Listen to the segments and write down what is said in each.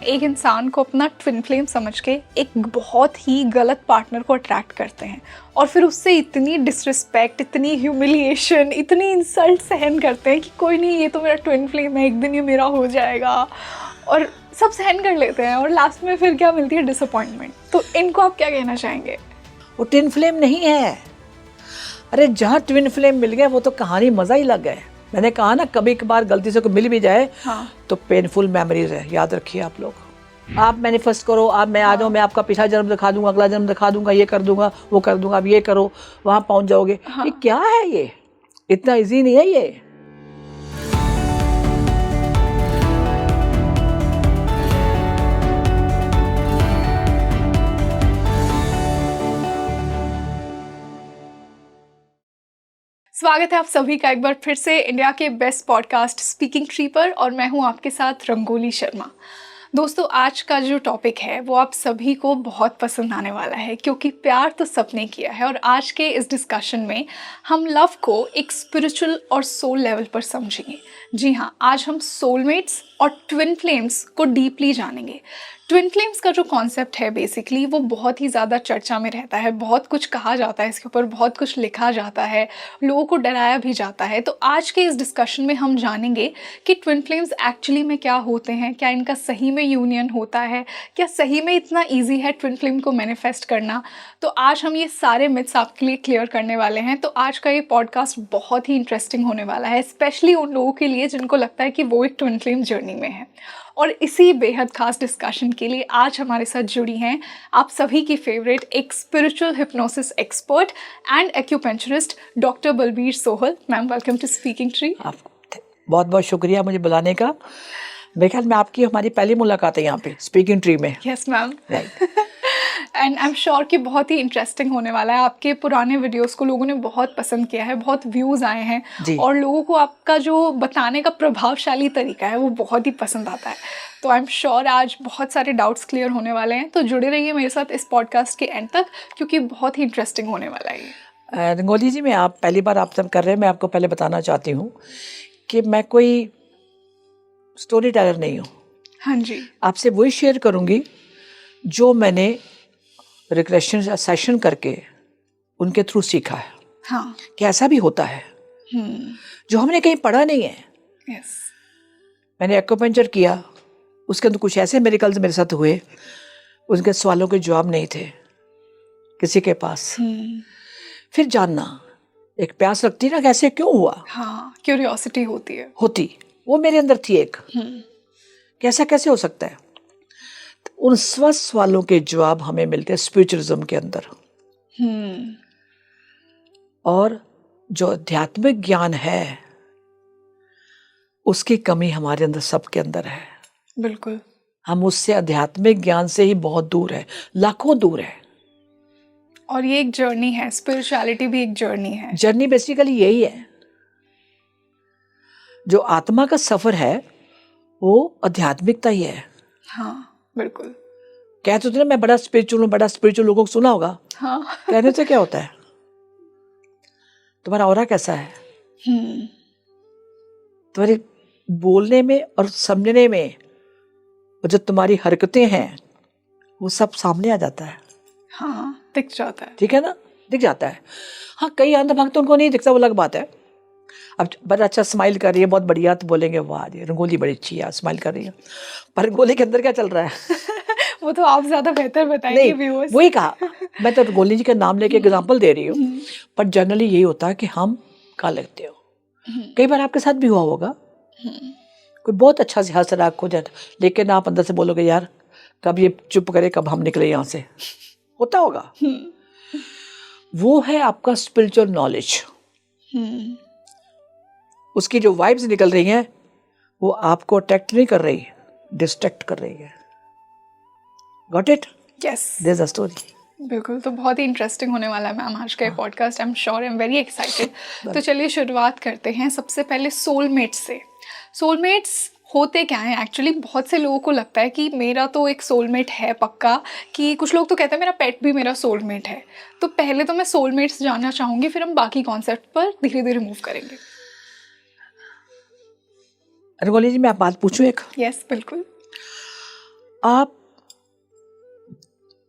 एक इंसान को अपना ट्विन फ्लेम समझ के एक बहुत ही गलत पार्टनर को अट्रैक्ट करते हैं और फिर उससे इतनी डिसरिस्पेक्ट, इतनी ह्यूमिलिएशन, इतनी इंसल्ट सहन करते हैं कि कोई नहीं, ये तो मेरा ट्विन फ्लेम है, एक दिन ये मेरा हो जाएगा, और सब सहन कर लेते हैं और लास्ट में फिर क्या मिलती है? डिसअपॉइंटमेंट। तो इनको आप क्या कहना चाहेंगे? वो ट्विन फ्लेम नहीं है। अरे जहाँ ट्विन फ्लेम मिल गए वो तो कहानी मज़ा ही लग गए। मैंने कहा ना, कभी कभार गलती से कोई मिल भी जाए तो पेनफुल मेमोरीज है, याद रखिए आप लोग। आप मैनिफेस्ट करो, आप मैं आ जाऊँ, मैं आपका पिछला जन्म दिखा दूंगा, अगला जन्म दिखा दूंगा, ये कर दूंगा, वो कर दूंगा, आप ये करो, वहाँ पहुँच जाओगे। ये क्या है? ये इतना ईजी नहीं है ये। स्वागत है आप सभी का एक बार फिर से इंडिया के बेस्ट पॉडकास्ट स्पीकिंग ट्री पर, और मैं हूं आपके साथ रंगोली शर्मा। दोस्तों, आज का जो टॉपिक है वो आप सभी को बहुत पसंद आने वाला है, क्योंकि प्यार तो सबने किया है। और आज के इस डिस्कशन में हम लव को एक स्पिरिचुअल और सोल लेवल पर समझेंगे। जी हाँ, आज हम सोलमेट्स और ट्विन फ्लेम्स को डीपली जानेंगे। ट्विन फ्लेम्स का जो कॉन्सेप्ट है बेसिकली वो बहुत ही ज़्यादा चर्चा में रहता है, बहुत कुछ कहा जाता है इसके ऊपर, बहुत कुछ लिखा जाता है, लोगों को डराया भी जाता है। तो आज के इस डिस्कशन में हम जानेंगे कि ट्विन फ्लेम्स एक्चुअली में क्या होते हैं, क्या इनका सही में यूनियन होता है, क्या सही में इतना ईजी है ट्विन फ्लेम को मैनिफेस्ट करना। तो आज हम ये सारे मिथ्स आपके लिए क्लियर करने वाले हैं। तो आज का ये पॉडकास्ट बहुत ही इंटरेस्टिंग होने वाला है, स्पेशली उन लोगों के लिए जिनको लगता है कि वो एक ट्विन फ्लेम जर्नी में है। और इसी बेहद खास डिस्कशन के लिए आज हमारे साथ जुड़ी हैं आप सभी की फेवरेट, एक spiritual hypnosis expert and acupuncturist doctor Balbir Sohal. Ma'am, welcome to Speaking Tree. आपको बहुत बहुत शुक्रिया मुझे बुलाने का। मेरे ख्याल में आपकी हमारी पहली मुलाकात है यहाँ पे स्पीकिंग ट्री में। Yes ma'am, right. And I am sure कि बहुत ही इंटरेस्टिंग होने वाला है। आपके पुराने वीडियोस को लोगों ने बहुत पसंद किया है, बहुत व्यूज़ आए हैं, और लोगों को आपका जो बताने का प्रभावशाली तरीका है वो बहुत ही पसंद आता है। तो आई एम श्योर आज बहुत सारे डाउट्स क्लियर होने वाले हैं। तो जुड़े रहिए मेरे साथ इस पॉडकास्ट के एंड तक, क्योंकि बहुत ही इंटरेस्टिंग होने वाला है ये। रंगोली जी, मैं आप पहली बार आप सब कर रहे हैं, मैं आपको पहले बताना चाहती हूँ कि मैं कोई स्टोरी टेलर नहीं हूँ। हाँ जी। आपसे वही शेयर करूँगी जो मैंने रिग्रेशन सेशन करके उनके थ्रू सीखा है। हाँ, कि ऐसा भी होता है जो हमने कहीं पढ़ा नहीं है। यस। मैंने एक्यूपंक्चर किया, उसके अंदर कुछ ऐसे मेरिकल्स मेरे साथ हुए, उनके सवालों के जवाब नहीं थे किसी के पास। फिर जानना, एक प्यास लगती ना, कैसे क्यों हुआ। हाँ, क्यूरियोसिटी होती है। वो मेरे अंदर थी एक, कैसा कैसे हो सकता है। तो उन स्वस्थ सवालों के जवाब हमें मिलते हैं स्पिरिचुअलिज्म के अंदर। और जो आध्यात्मिक ज्ञान है उसकी कमी हमारे अंदर, सबके अंदर है। बिल्कुल। हम उससे, आध्यात्मिक ज्ञान से ही बहुत दूर है, लाखों दूर है। और ये एक जर्नी है, स्पिरिचुअलिटी भी एक जर्नी है। जर्नी बेसिकली यही है, जो आत्मा का सफर है वो आध्यात्मिकता ही है। हाँ, बिल्कुल। कहते होते ना, मैं बड़ा स्पिरिचुअल हूँ, बड़ा स्पिरिचुअल, लोगों को सुना होगा। हाँ। कहने से क्या होता है? तुम्हारा ऑरा कैसा है, तुम्हारे बोलने में और समझने में, और जो तुम्हारी हरकतें हैं वो सब सामने आ जाता है। हाँ, दिख जाता है। ठीक है ना, दिख जाता है। हाँ, कई अंधभक्त उनको नहीं दिखता, वो अलग बात है। अब बड़ा अच्छा स्माइल कर रही है, बहुत बढ़िया, तो बोलेंगे वाह जी रंगोली बड़ी अच्छी है, स्माइल कर रही है। पर रंगोली के अंदर क्या चल रहा है वो तो आप ज्यादा बेहतर बताएंगे व्यूअर्स। वही कहा, मैं तो रंगोली जी का नाम लेके एग्जांपल दे रही हूँ। पर जनरली यही होता है कि हम कहाँ लगते हो। कई बार आपके साथ भी हुआ होगा, कोई बहुत अच्छा से हंस रहा हो जाए, लेकिन आप अंदर से बोलोगे यार कब ये चुप करे, कब हम निकले यहाँ से। होता होगा। वो है आपका स्पिरिचुअल नॉलेज। उसकी जो वाइब्स निकल रही हैं वो आपको अट्रैक्ट नहीं कर रही, डिस्ट्रैक्ट कर रही है। Got it? Yes, there is a story. बिल्कुल। तो बहुत ही इंटरेस्टिंग होने वाला है मैम आज का ये podcast. I am sure, I am very excited. तो चलिए शुरुआत करते हैं सबसे पहले सोलमेट्स से। सोलमेट्स होते क्या हैं एक्चुअली? बहुत से लोगों को लगता है कि मेरा तो एक सोलमेट है पक्का, कि कुछ लोग तो कहते हैं मेरा पेट भी मेरा सोलमेट है। तो पहले तो मैं सोलमेट्स जानना चाहूँगी, फिर हम बाकी कॉन्सेप्ट पर धीरे धीरे मूव करेंगे। रंगोली जी, मैं आप बात पूछूं एक? यस, बिल्कुल। आप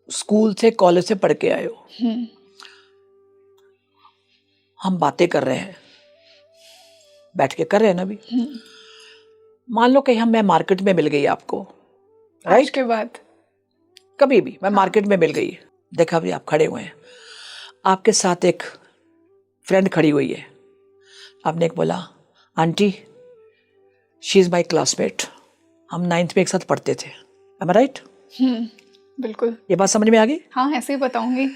स्कूल से कॉलेज से पढ़ के आए हो, हम बातें कर रहे हैं, बैठ के कर रहे हैं ना अभी। मान लो कहीं मैं मार्केट में मिल गई आपको, आज के बाद कभी भी मैं मार्केट में मिल गई, देखा भी आप खड़े हुए हैं, आपके साथ एक फ्रेंड खड़ी हुई है, आपने एक बोला aunty she is my classmate, हम 9th में एक साथ पढ़ते थे, एम आई राइट? बिल्कुल। ये बात समझ में आ गई? हाँ, ऐसे ही बताऊंगी।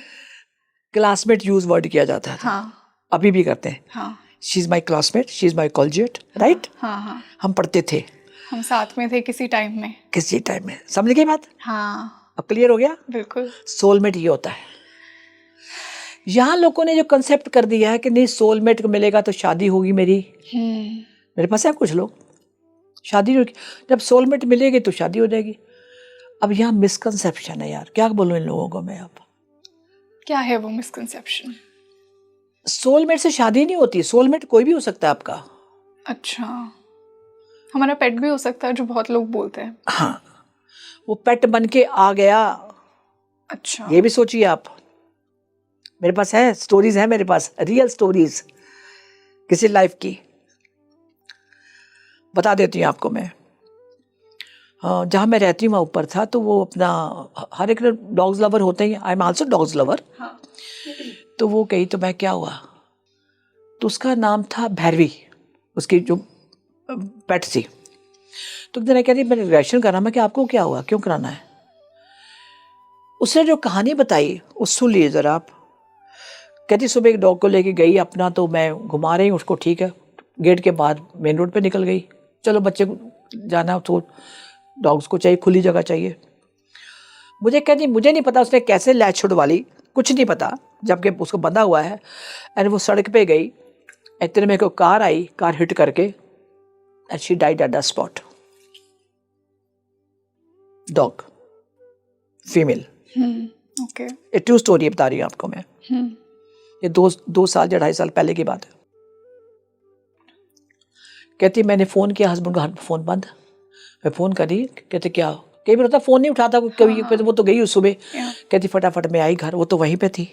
क्लासमेट यूज वर्ड किया जाता है, हाँ, अभी भी करते हैं। हाँ, she is my classmate, she is my collegiate, right? हाँ, हाँ, हम पढ़ते थे, हम साथ में थे किसी टाइम में। किसी टाइम में, समझ गई बात? हाँ, अब क्लियर हो गया? बिल्कुल। सोलमेट ये होता है। यहाँ लोगों ने जो कंसेप्ट कर दिया है कि नहीं सोलमेट को मिलेगा तो शादी होगी मेरी, मेरे पास है कुछ लोग, शादी होगी, जब सोलमेट मिलेगी तो शादी हो जाएगी। अब यहाँ मिसकंसेप्शन है यार, क्या बोलूं इन लोगों को मैं? अब क्या है वो मिसकंसेप्शन? सोलमेट से शादी नहीं होती, सोलमेट कोई भी हो सकता है आपका। अच्छा, हमारा पेट भी हो सकता है, जो बहुत लोग बोलते हैं। हाँ, वो पेट बन के आ गया। अच्छा, ये भी सोचिए आप, मेरे पास है स्टोरीज, है मेरे पास रियल स्टोरीज किसी लाइफ की, बता देती हूँ आपको मैं। हाँ, जहाँ मैं रहती हूँ वहाँ ऊपर था, तो वो अपना हर एक डॉग्स लवर होते ही, I am also dogs lover. तो वो कही तो मैं क्या हुआ, तो उसका नाम था भैरवी, उसकी जो पेट थी। तो दिन कहती मैंने रिएक्शन करा, मैं कि आपको क्या हुआ, क्यों कराना है? उसने जो कहानी बताई वो सुन लीजिए जरा आप। कहती सुबह एक डॉग को लेके गई अपना, तो मैं घुमा रही हूँ उसको, ठीक है, गेट के बाहर मेन रोड पे निकल गई, चलो बच्चे को जाना तो डॉग्स को चाहिए, खुली जगह चाहिए। मुझे कहती मुझे नहीं पता उसने कैसे लैच छुड़वा ली, कुछ नहीं पता, जबकि उसको बंधा हुआ है। एंड वो सड़क पे गई, इतने में को कार आई, कार हिट करके and she died at the spot. Dog, female. Okay. ये ट्रू स्टोरी बता रही हूँ आपको मैं। ये 2 साल या 2.5 साल पहले की बात है। कहती मैंने फ़ोन किया हस्बैंड का, फ़ोन बंद, मैं फ़ोन करी, कहते क्या, कई बार होता फ़ोन नहीं उठाता कभी, हाँ। वो तो गई उस सुबह। कहती फटाफट मैं आई घर, वो तो वहीं पे थी।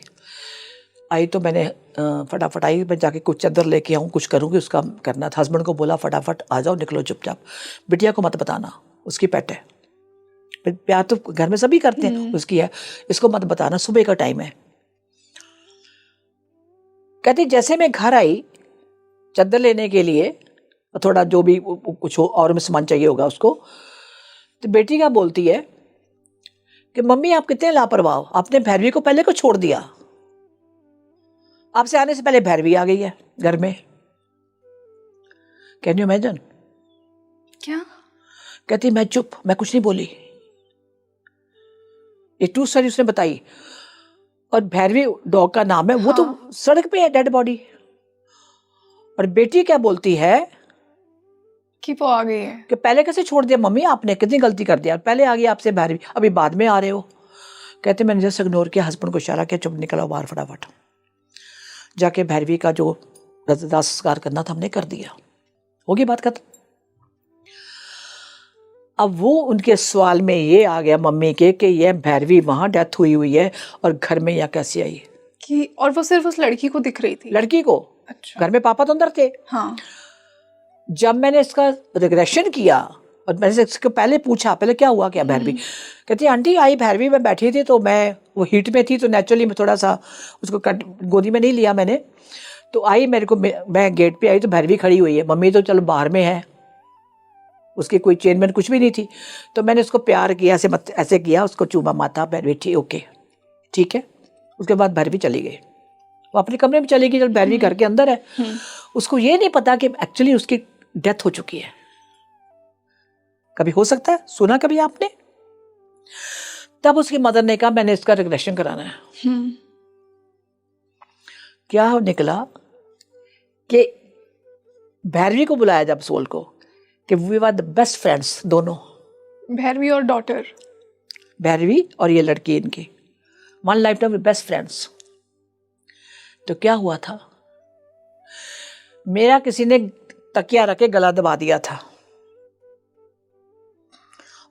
आई तो मैंने फटाफट आई, मैं जाके कुछ चादर लेके आऊँ, कुछ करूँगी, उसका करना था। हस्बैंड को बोला फटाफट आ जाओ, निकलो चुपचाप, बिटिया को मत बताना, उसकी पेट है, प्यार तो घर में सभी करते हैं, उसकी है, इसको मत बताना, सुबह का टाइम है। कहती जैसे मैं घर आई चादर लेने के लिए, थोड़ा जो भी कुछ हो और में सामान चाहिए होगा उसको, तो बेटी क्या बोलती है कि मम्मी आप कितने लापरवाह हो, आपने भैरवी को पहले को छोड़ दिया, आपसे आने से पहले भैरवी आ गई है घर में। Can you imagine? क्या? कहती मैं चुप, मैं कुछ नहीं बोली। ये ट्रू स्टोरी उसने बताई। और भैरवी डॉग का नाम है, वो तो सड़क पे है डेड बॉडी। और बेटी क्या बोलती है कि वो आ गई है, कि पहले कैसे छोड़ दिया मम्मी, आपने कितनी गलती कर दिया, पहले आ गई आपसे भैरवी, अभी बाद में आ रहे हो। कहते मैंने जस्ट इग्नोर किया, हस्बैंड को इशारा किया, चुप निकला बाहर, फटाफट जाके भैरवी का जो दाह संस्कार करना था हमने कर दिया, होगी बात खत्म। अब वो उनके सवाल में ये आ गया मम्मी के कि ये भैरवी वहां डेथ हुई है और घर में यहाँ कैसे आई कि, और वो सिर्फ उस लड़की को दिख रही थी, लड़की को। अच्छा। घर में पापा तो अंदर थे। हाँ। जब मैंने इसका रिग्रेशन किया और मैंने इसको पहले पूछा पहले क्या हुआ क्या भैरवी, कहती आंटी आई भैरवी, मैं बैठी थी तो मैं वो हीट में थी तो नेचुरली मैं थोड़ा सा उसको गोदी में नहीं लिया मैंने, तो आई मेरे को, मैं गेट पे आई तो भैरवी खड़ी हुई है, मम्मी तो चलो बाहर में है, उसकी कोई चेनमेन कुछ भी नहीं थी, तो मैंने उसको प्यार किया, ऐसे मत ऐसे किया, उसको चूमा माथा, भैरवी ठीक, ओके ठीक है। उसके बाद भैरवी चली गई, वो अपने कमरे में चली गई, जब भैरवी घर के अंदर है। उसको ये नहीं पता कि एक्चुअली उसकी डेथ हो चुकी है। कभी हो सकता है, सुना कभी आपने? तब उसकी मदर ने कहा मैंने इसका रिग्रेशन कराना है। क्या निकला कि भैरवी को बुलाया जब सोल को, कि we were the best friends दोनों, भैरवी और डॉटर, भैरवी और ये लड़की इनकी, one lifetime best friends. तो क्या हुआ था, मेरा किसी ने तकिया रख के गला दबा दिया था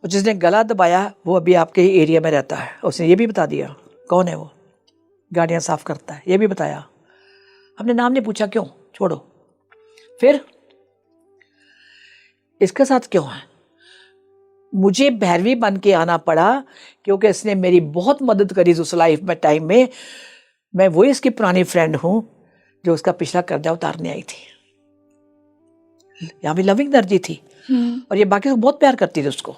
और जिसने गला दबाया वो अभी आपके ही एरिया में रहता है, उसने ये भी बता दिया कौन है वो, गाड़ियाँ साफ करता है, ये भी बताया। हमने नाम नहीं पूछा, क्यों, छोड़ो। फिर इसके साथ क्यों है? मुझे भैरवी बन के आना पड़ा क्योंकि इसने मेरी बहुत मदद करी उस लाइफ में, टाइम में। मैं वही इसकी पुरानी फ्रेंड हूं जो उसका पिछला कर्जा उतारने आई थी। यहाँ भी लविंग एनर्जी थी और ये बाकी बहुत प्यार करती थी उसको।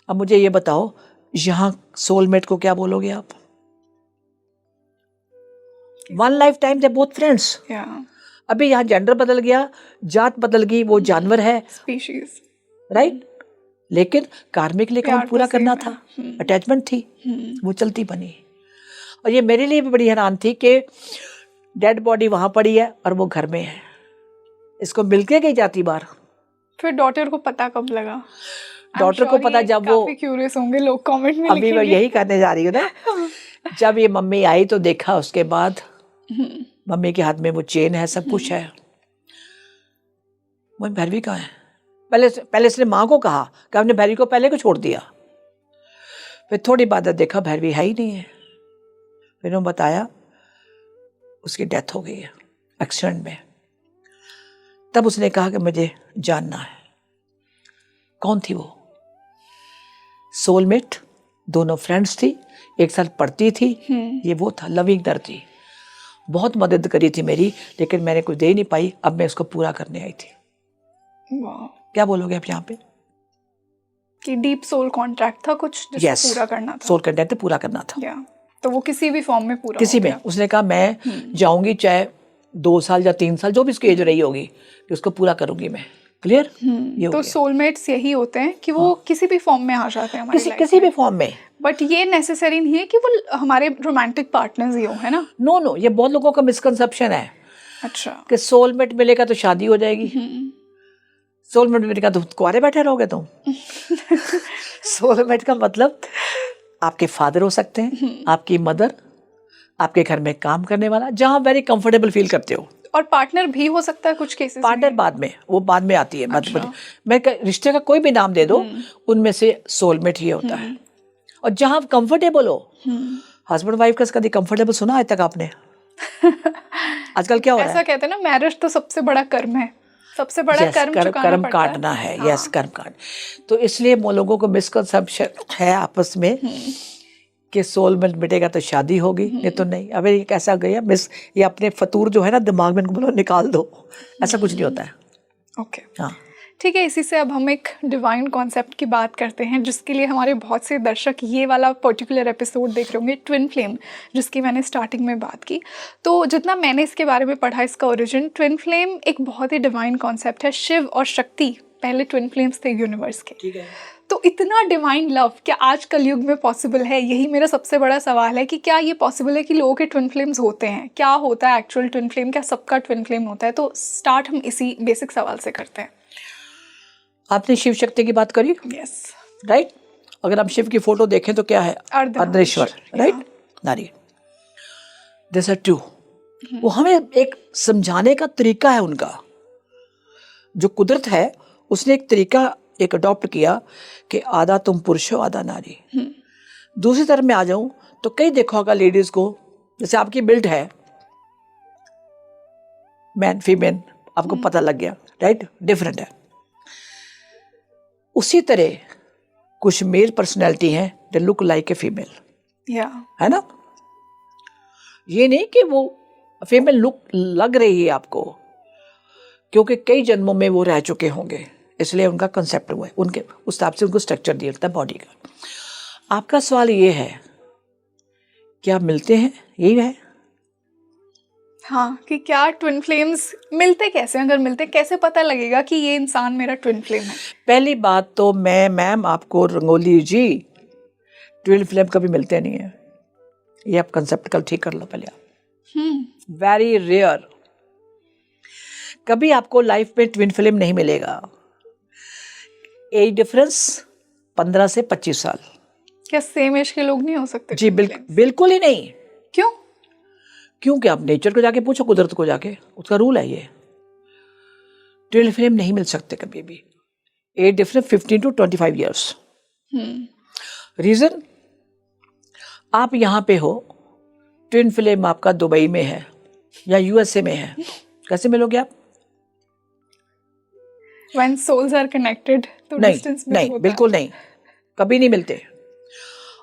अब मुझे ये बताओ, यहाँ सोलमेट को क्या बोलोगे आप? वन लाइफ टाइम थे बोथ फ्रेंड्स। अभी यहाँ जेंडर बदल गया, जात बदल गई, वो जानवर है, स्पीशीज, राइट? लेकिन कार्मिक लिए काम पूरा करना था, अटैचमेंट थी, वो चलती बनी। और ये मेरे लिए भी बड़ी हैरान थी कि डेड बॉडी वहां पड़ी है और वो घर में है, इसको मिलके गई जाती बार। फिर डॉटर को पता कब लगा? डॉटर को पता जब वो, क्यूरियस होंगे लोग कमेंट में अभी मैं यही कहने जा रही हूँ ना, जब ये मम्मी आई तो देखा, उसके बाद मम्मी के हाथ में वो चेन है, सब कुछ है। वो भैरवी कहाँ है? पहले इसने माँ को कहा कि हमने भैरवी को पहले को छोड़ दिया। फिर थोड़ी बाद देखा भैरवी है ही नहीं है। फिर उन्होंने बताया उसकी डेथ हो गई है एक्सीडेंट में। तब उसने कहा कि मुझे जानना है कौन थी वो। सोलमेट, दोनों फ्रेंड्स थी, एक साथ पढ़ती थी, ये वो था, लविंग एनर्जी। बहुत मदद करी थी मेरी, लेकिन मैंने कुछ दे नहीं पाई। अब मैं उसको पूरा करने आई थी। क्या बोलोगे आप यहाँ पे? कि डीप सोल कॉन्ट्रैक्ट था कुछ जिसको पूरा करना था। सोल कॉन्ट्रैक्ट पूरा करना था। तो वो किसी भी फॉर्म में पूरा किसी में। उसने कहा मैं जाऊंगी, चाहे 2 साल या 3 साल जो भी उसकी एज रही होगी, कि उसको पूरा करूंगी मैं। क्लियर? तो सोलमेट्स यही होते हैं कि वो किसी भी फॉर्म में आ जाते हैं हमारी लाइफ किसी भी फॉर्म में। बट ये नेसेसरी नहीं है कि वो हमारे रोमांटिक पार्टनर्स ही हो, है ना? नो, ये बहुत लोगों का मिसकंसेप्शन है। अच्छा, कि सोलमेट मिलेगा तो शादी हो जाएगी, सोलमेट मिलेगा तो कुंवारे बैठे रहोगे तुम। सोलमेट का मतलब आपके फादर हो सकते हैं, आपकी मदर, आपके घर में काम करने वाला, जहां वेरी कंफर्टेबल फील करते हो। और पार्टनर भी हो सकता है कुछ केसेस में। पार्टनर बाद में, वो बाद में आती है। अच्छा। मैं रिश्ते का कोई भी नाम दे दो, उनमें से सोलमेट ही होता है। और जहां कंफर्टेबल हो, हस्बैंड वाइफ का कभी कंफर्टेबल सुना आज तक आपने? आजकल क्या हो रहा है? ऐसा कहते हैं ना, मैरिज तो सबसे बड़ा कर्म है, सबसे बड़ा कर्म काटना है। यस, कर्म काट। तो इसलिए लोगों को मिसकंसेप्शन है आपस में कि सोलमेट मिटेगा तो शादी होगी, नहीं तो नहीं। अब ये कैसा गया मिस, ये अपने फतूर जो है ना दिमाग में, इनको बोलो निकाल दो। ऐसा कुछ नहीं होता है। ओके, हाँ, ठीक है। इसी से अब हम एक डिवाइन कॉन्सेप्ट की बात करते हैं, जिसके लिए हमारे बहुत से दर्शक ये वाला पर्टिकुलर एपिसोड देख रहे होंगे, ट्विन फ्लेम, जिसकी मैंने स्टार्टिंग में बात की। तो जितना मैंने इसके बारे में पढ़ा, इसका ओरिजिन, ट्विन फ्लेम एक बहुत ही डिवाइन कॉन्सेप्ट है। शिव और शक्ति पहले ट्विन फ्लेम्स थे यूनिवर्स के। ठीक है। तो इतना डिवाइन लव क्या आज कलयुग में पॉसिबल है? यही मेरा सबसे बड़ा सवाल है कि क्या ये पॉसिबल है कि लोगों के ट्विन फ्लेम्स होते हैं? क्या होता है एक्चुअल ट्विन फ्लेम? क्या सबका ट्विन फ्लेम होता है? तो स्टार्ट हम इसी बेसिक सवाल से करते हैं। आपने शिव शक्ति की बात करी, यस, राइट? अगर हम शिव की फोटो देखें तो क्या है? अर्धनारीश्वर, राइट? नारी। This are two. वो हमें एक समझाने का तरीका है उनका, जो कुदरत है उसने एक तरीका एक अडॉप्ट किया कि आधा तुम पुरुष हो, आधा नारी। दूसरी तरफ में आ जाऊं तो कई देखा होगा लेडीज को, जैसे आपकी बिल्ड है मैन फीमेल, आपको पता लग गया, राइट? डिफरेंट है। उसी तरह कुछ मेल पर्सनैलिटी है they look like a female, है ना? ये नहीं कि वो फीमेल लुक लग रही है आपको, क्योंकि कई जन्मों में वो रह चुके होंगे, इसलिए उनका कंसेप्ट हुआ है, उनके उस हिसाब से उनको स्ट्रक्चर दिया जाता है बॉडी का। आपका सवाल ये है क्या मिलते हैं? यही है। हाँ, कि क्या ट्विन फ्लेम्स मिलते कैसे? अगर मिलते कैसे पता लगेगा कि ये इंसान मेरा ट्विन फ्लेम है? पहली बात तो मैम आपको रंगोली जी, ट्विन फ्लेम कभी मिलते नहीं है। ये आप कंसेप्ट कल ठीक कर लो पहले आप। वेरी रेयर, कभी आपको लाइफ में ट्विन फ्लेम नहीं मिलेगा। एज डिफरेंस 15 से 25 साल। क्या सेम एज के लोग नहीं हो सकते? जी बिल्कुल ही नहीं। क्यों? क्योंकि आप नेचर को जाके पूछो, कुदरत को जाके, उसका रूल है ये। ट्विन फ्लेम नहीं मिल सकते कभी भी। Age difference 15 to 25 years. Reason, आप यहाँ पे हो, ट्विन फ्लेम आपका दुबई में है या यूएसए में है, कैसे मिलोगे आप? When souls are connected, तो नहीं distance में नहीं, होता बिल्कुल नहीं, कभी नहीं मिलते।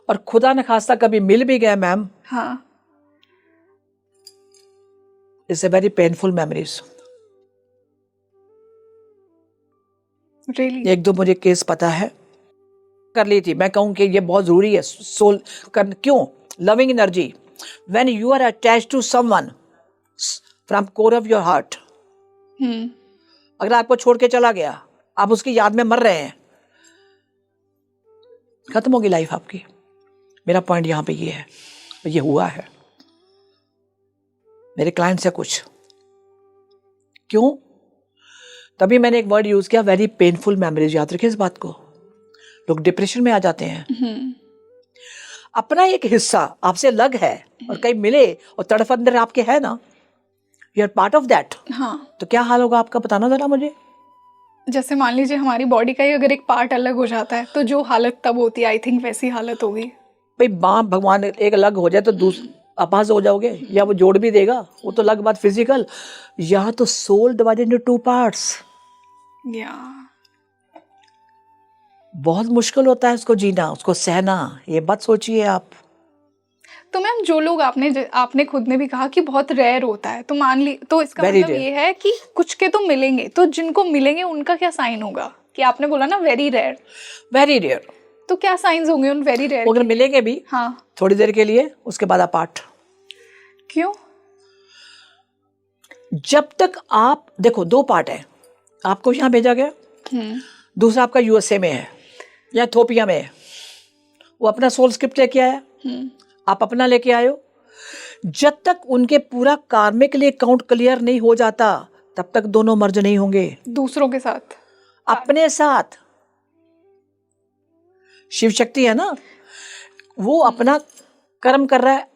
और खुदा न खास्ता कभी मिल भी गया मैम, हाँ, it's a very painful memories. really, एक दो मुझे केस पता है, कर ली थी। मैं कहूँ कि ये बहुत जरूरी है सोल कर, क्यों? Loving energy, when you are attached to someone from core of your heart, अगर आपको छोड़ के चला गया, आप उसकी याद में मर रहे हैं, खत्म होगी लाइफ आपकी। मेरा पॉइंट यहाँ पे ये है, ये हुआ है मेरे क्लाइंट से कुछ। क्यों? तभी मैंने एक वर्ड यूज किया, वेरी पेनफुल मेमोरीज। याद रखिए इस बात को, लोग डिप्रेशन में आ जाते हैं। अपना एक हिस्सा आपसे अलग है और कहीं मिले और तड़फ अंदर आपके है ना, you are part of that, हाँ, तो क्या हाल होगा आपका, बताना जरा मुझे। जैसे मान लीजिए हमारी बॉडी का ही अगर एक पार्ट अलग हो जाता है तो जो हालत तब होती है, आई थिंक वैसी हालत होगी। भाई माँ भगवान एक अलग हो जाए तो अपास हो जाओगे, या वो जोड़ भी देगा, वो तो अलग बात फिजिकल। यहाँ तो soul divided into two parts, या बहुत मुश्किल होता है उसको जीना, उसको सहना। ये बात सोचिए आप। तो मैम जो लोग आपने खुद ने भी कहा कि बहुत रेयर होता है, तो मान ली तो इसका Very मतलब rare. ये है कि कुछ के तो मिलेंगे, तो जिनको मिलेंगे उनका क्या साइन होगा? कि आपने बोला ना वेरी रेयर, वेरी रेयर, तो क्या साइंस होंगे उन वेरी रेयर? अगर मिलेंगे भी हाँ, थोड़ी देर के लिए, उसके बाद अपार्ट। क्यों? जब तक आप देखो, दो पार्ट है, आपको यहाँ भेजा गया, दूसरा आपका यूएसए में है या इथोपिया में है, वो अपना सोल स्क्रिप्ट लेके आया, आप अपना लेके आए हो। जब तक उनके पूरा कार्मिक लिए काउंट क्लियर नहीं हो जाता, तब तक दोनों मर्ज नहीं होंगे। दूसरों के साथ, अपने साथ शिव शक्ति है ना, वो अपना कर्म कर रहा है,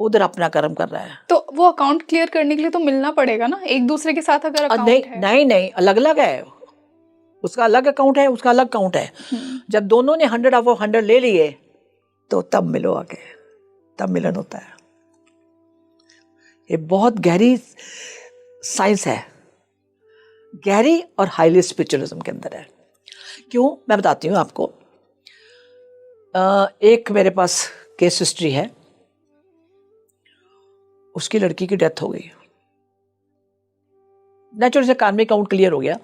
उधर अपना कर्म कर रहा है। तो वो अकाउंट क्लियर करने के लिए तो मिलना पड़ेगा ना एक दूसरे के साथ, अगर अकाउंट नहीं है। नहीं नहीं, अलग अलग है, उसका अलग अकाउंट है, उसका अलग अकाउंट है। जब दोनों ने 100/100 ले लिए, तो तब मिलो आके, तब मिलन होता है। ये बहुत गहरी साइंस है, गहरी और हाईली स्पिरिचुअलिज्म के अंदर है। क्यों? मैं बताती हूँ आपको। एक मेरे पास केस हिस्ट्री है, उसकी लड़की की डेथ हो गई, नेचुरल से कार्मिक काउंट क्लियर हो गया।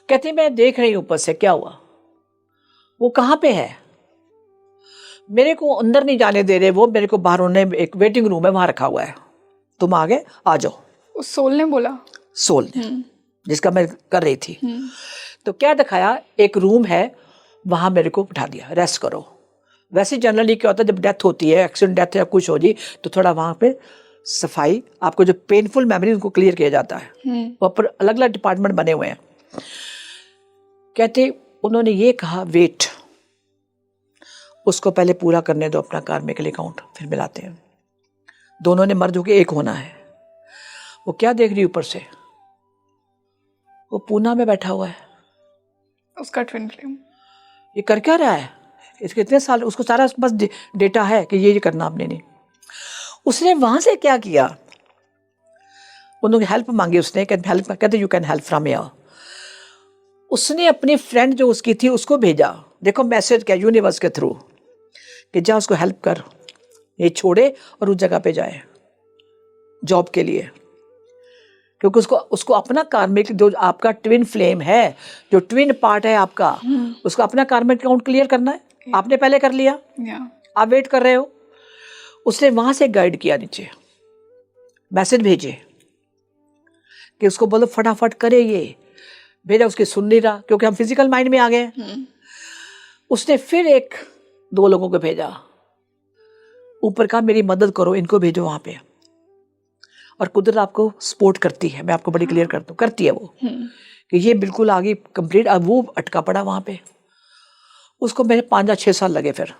कहती मैं देख रही हूँ ऊपर से क्या हुआ, वो कहाँ पे है, मेरे को अंदर नहीं जाने दे रहे, वो मेरे को बाहर, उन्हें एक वेटिंग रूम है वहां रखा हुआ है, तुम आगे आ जाओ। उस सोल ने बोला, सोल ने, जिसका मैं कर रही थी। तो क्या दिखाया, एक रूम है, वहां मेरे को बिठा दिया, रेस्ट करो। वैसे जनरली क्या होता है, जब डेथ होती है, एक्सीडेंट डेथ या कुछ हो जी, तो थोड़ा वहां पे सफाई, आपको जो पेनफुल मेमोरी उनको क्लियर किया जाता है। वहाँ पर अलग अलग डिपार्टमेंट बने हुए हैं। कहते उन्होंने ये कहा, वेट, उसको पहले पूरा करने दो अपना कार्मिक अकाउंट, फिर मिलाते हैं। दोनों ने मर्ज होकर एक होना है। वो क्या देख रही ऊपर से, वो पूना में बैठा हुआ है, उसका ट्विन फ्लेम। ये कर क्या रहा है, इसके इतने साल, उसको सारा बस डेटा है कि ये करना आपने नहीं। उसने वहां से क्या किया, उन्होंने हेल्प मांगी, उसने हेल्प, कहते you can help from here. उसने अपनी फ्रेंड जो उसकी थी उसको भेजा, देखो मैसेज क्या, यूनिवर्स के थ्रू, कि जा उसको हेल्प कर, ये छोड़े और उस जगह पे जाए जॉब के लिए। क्योंकि उसको अपना कार्मिक, जो आपका ट्विन फ्लेम है, जो ट्विन पार्ट है आपका, उसको अपना कार्मिक अकाउंट क्लियर करना है। आपने पहले कर लिया, आप वेट कर रहे हो। उसने वहां से गाइड किया, नीचे मैसेज भेजे कि उसको बोलो फटाफट करे, ये भेजा, उसकी सुन नहीं रहा, क्योंकि हम फिजिकल माइंड में आ गए। उसने फिर 1-2 लोगों को भेजा, ऊपर का मेरी मदद करो, इनको भेजो वहां पे। और कुदरत आपको सपोर्ट करती है, मैं आपको बड़ी क्लियर करता हूँ, करती है वो, कि ये बिल्कुल आगे कंप्लीट। अब वो अटका पड़ा वहां पे, उसको मेरे 5 या 6 साल लगे। फिर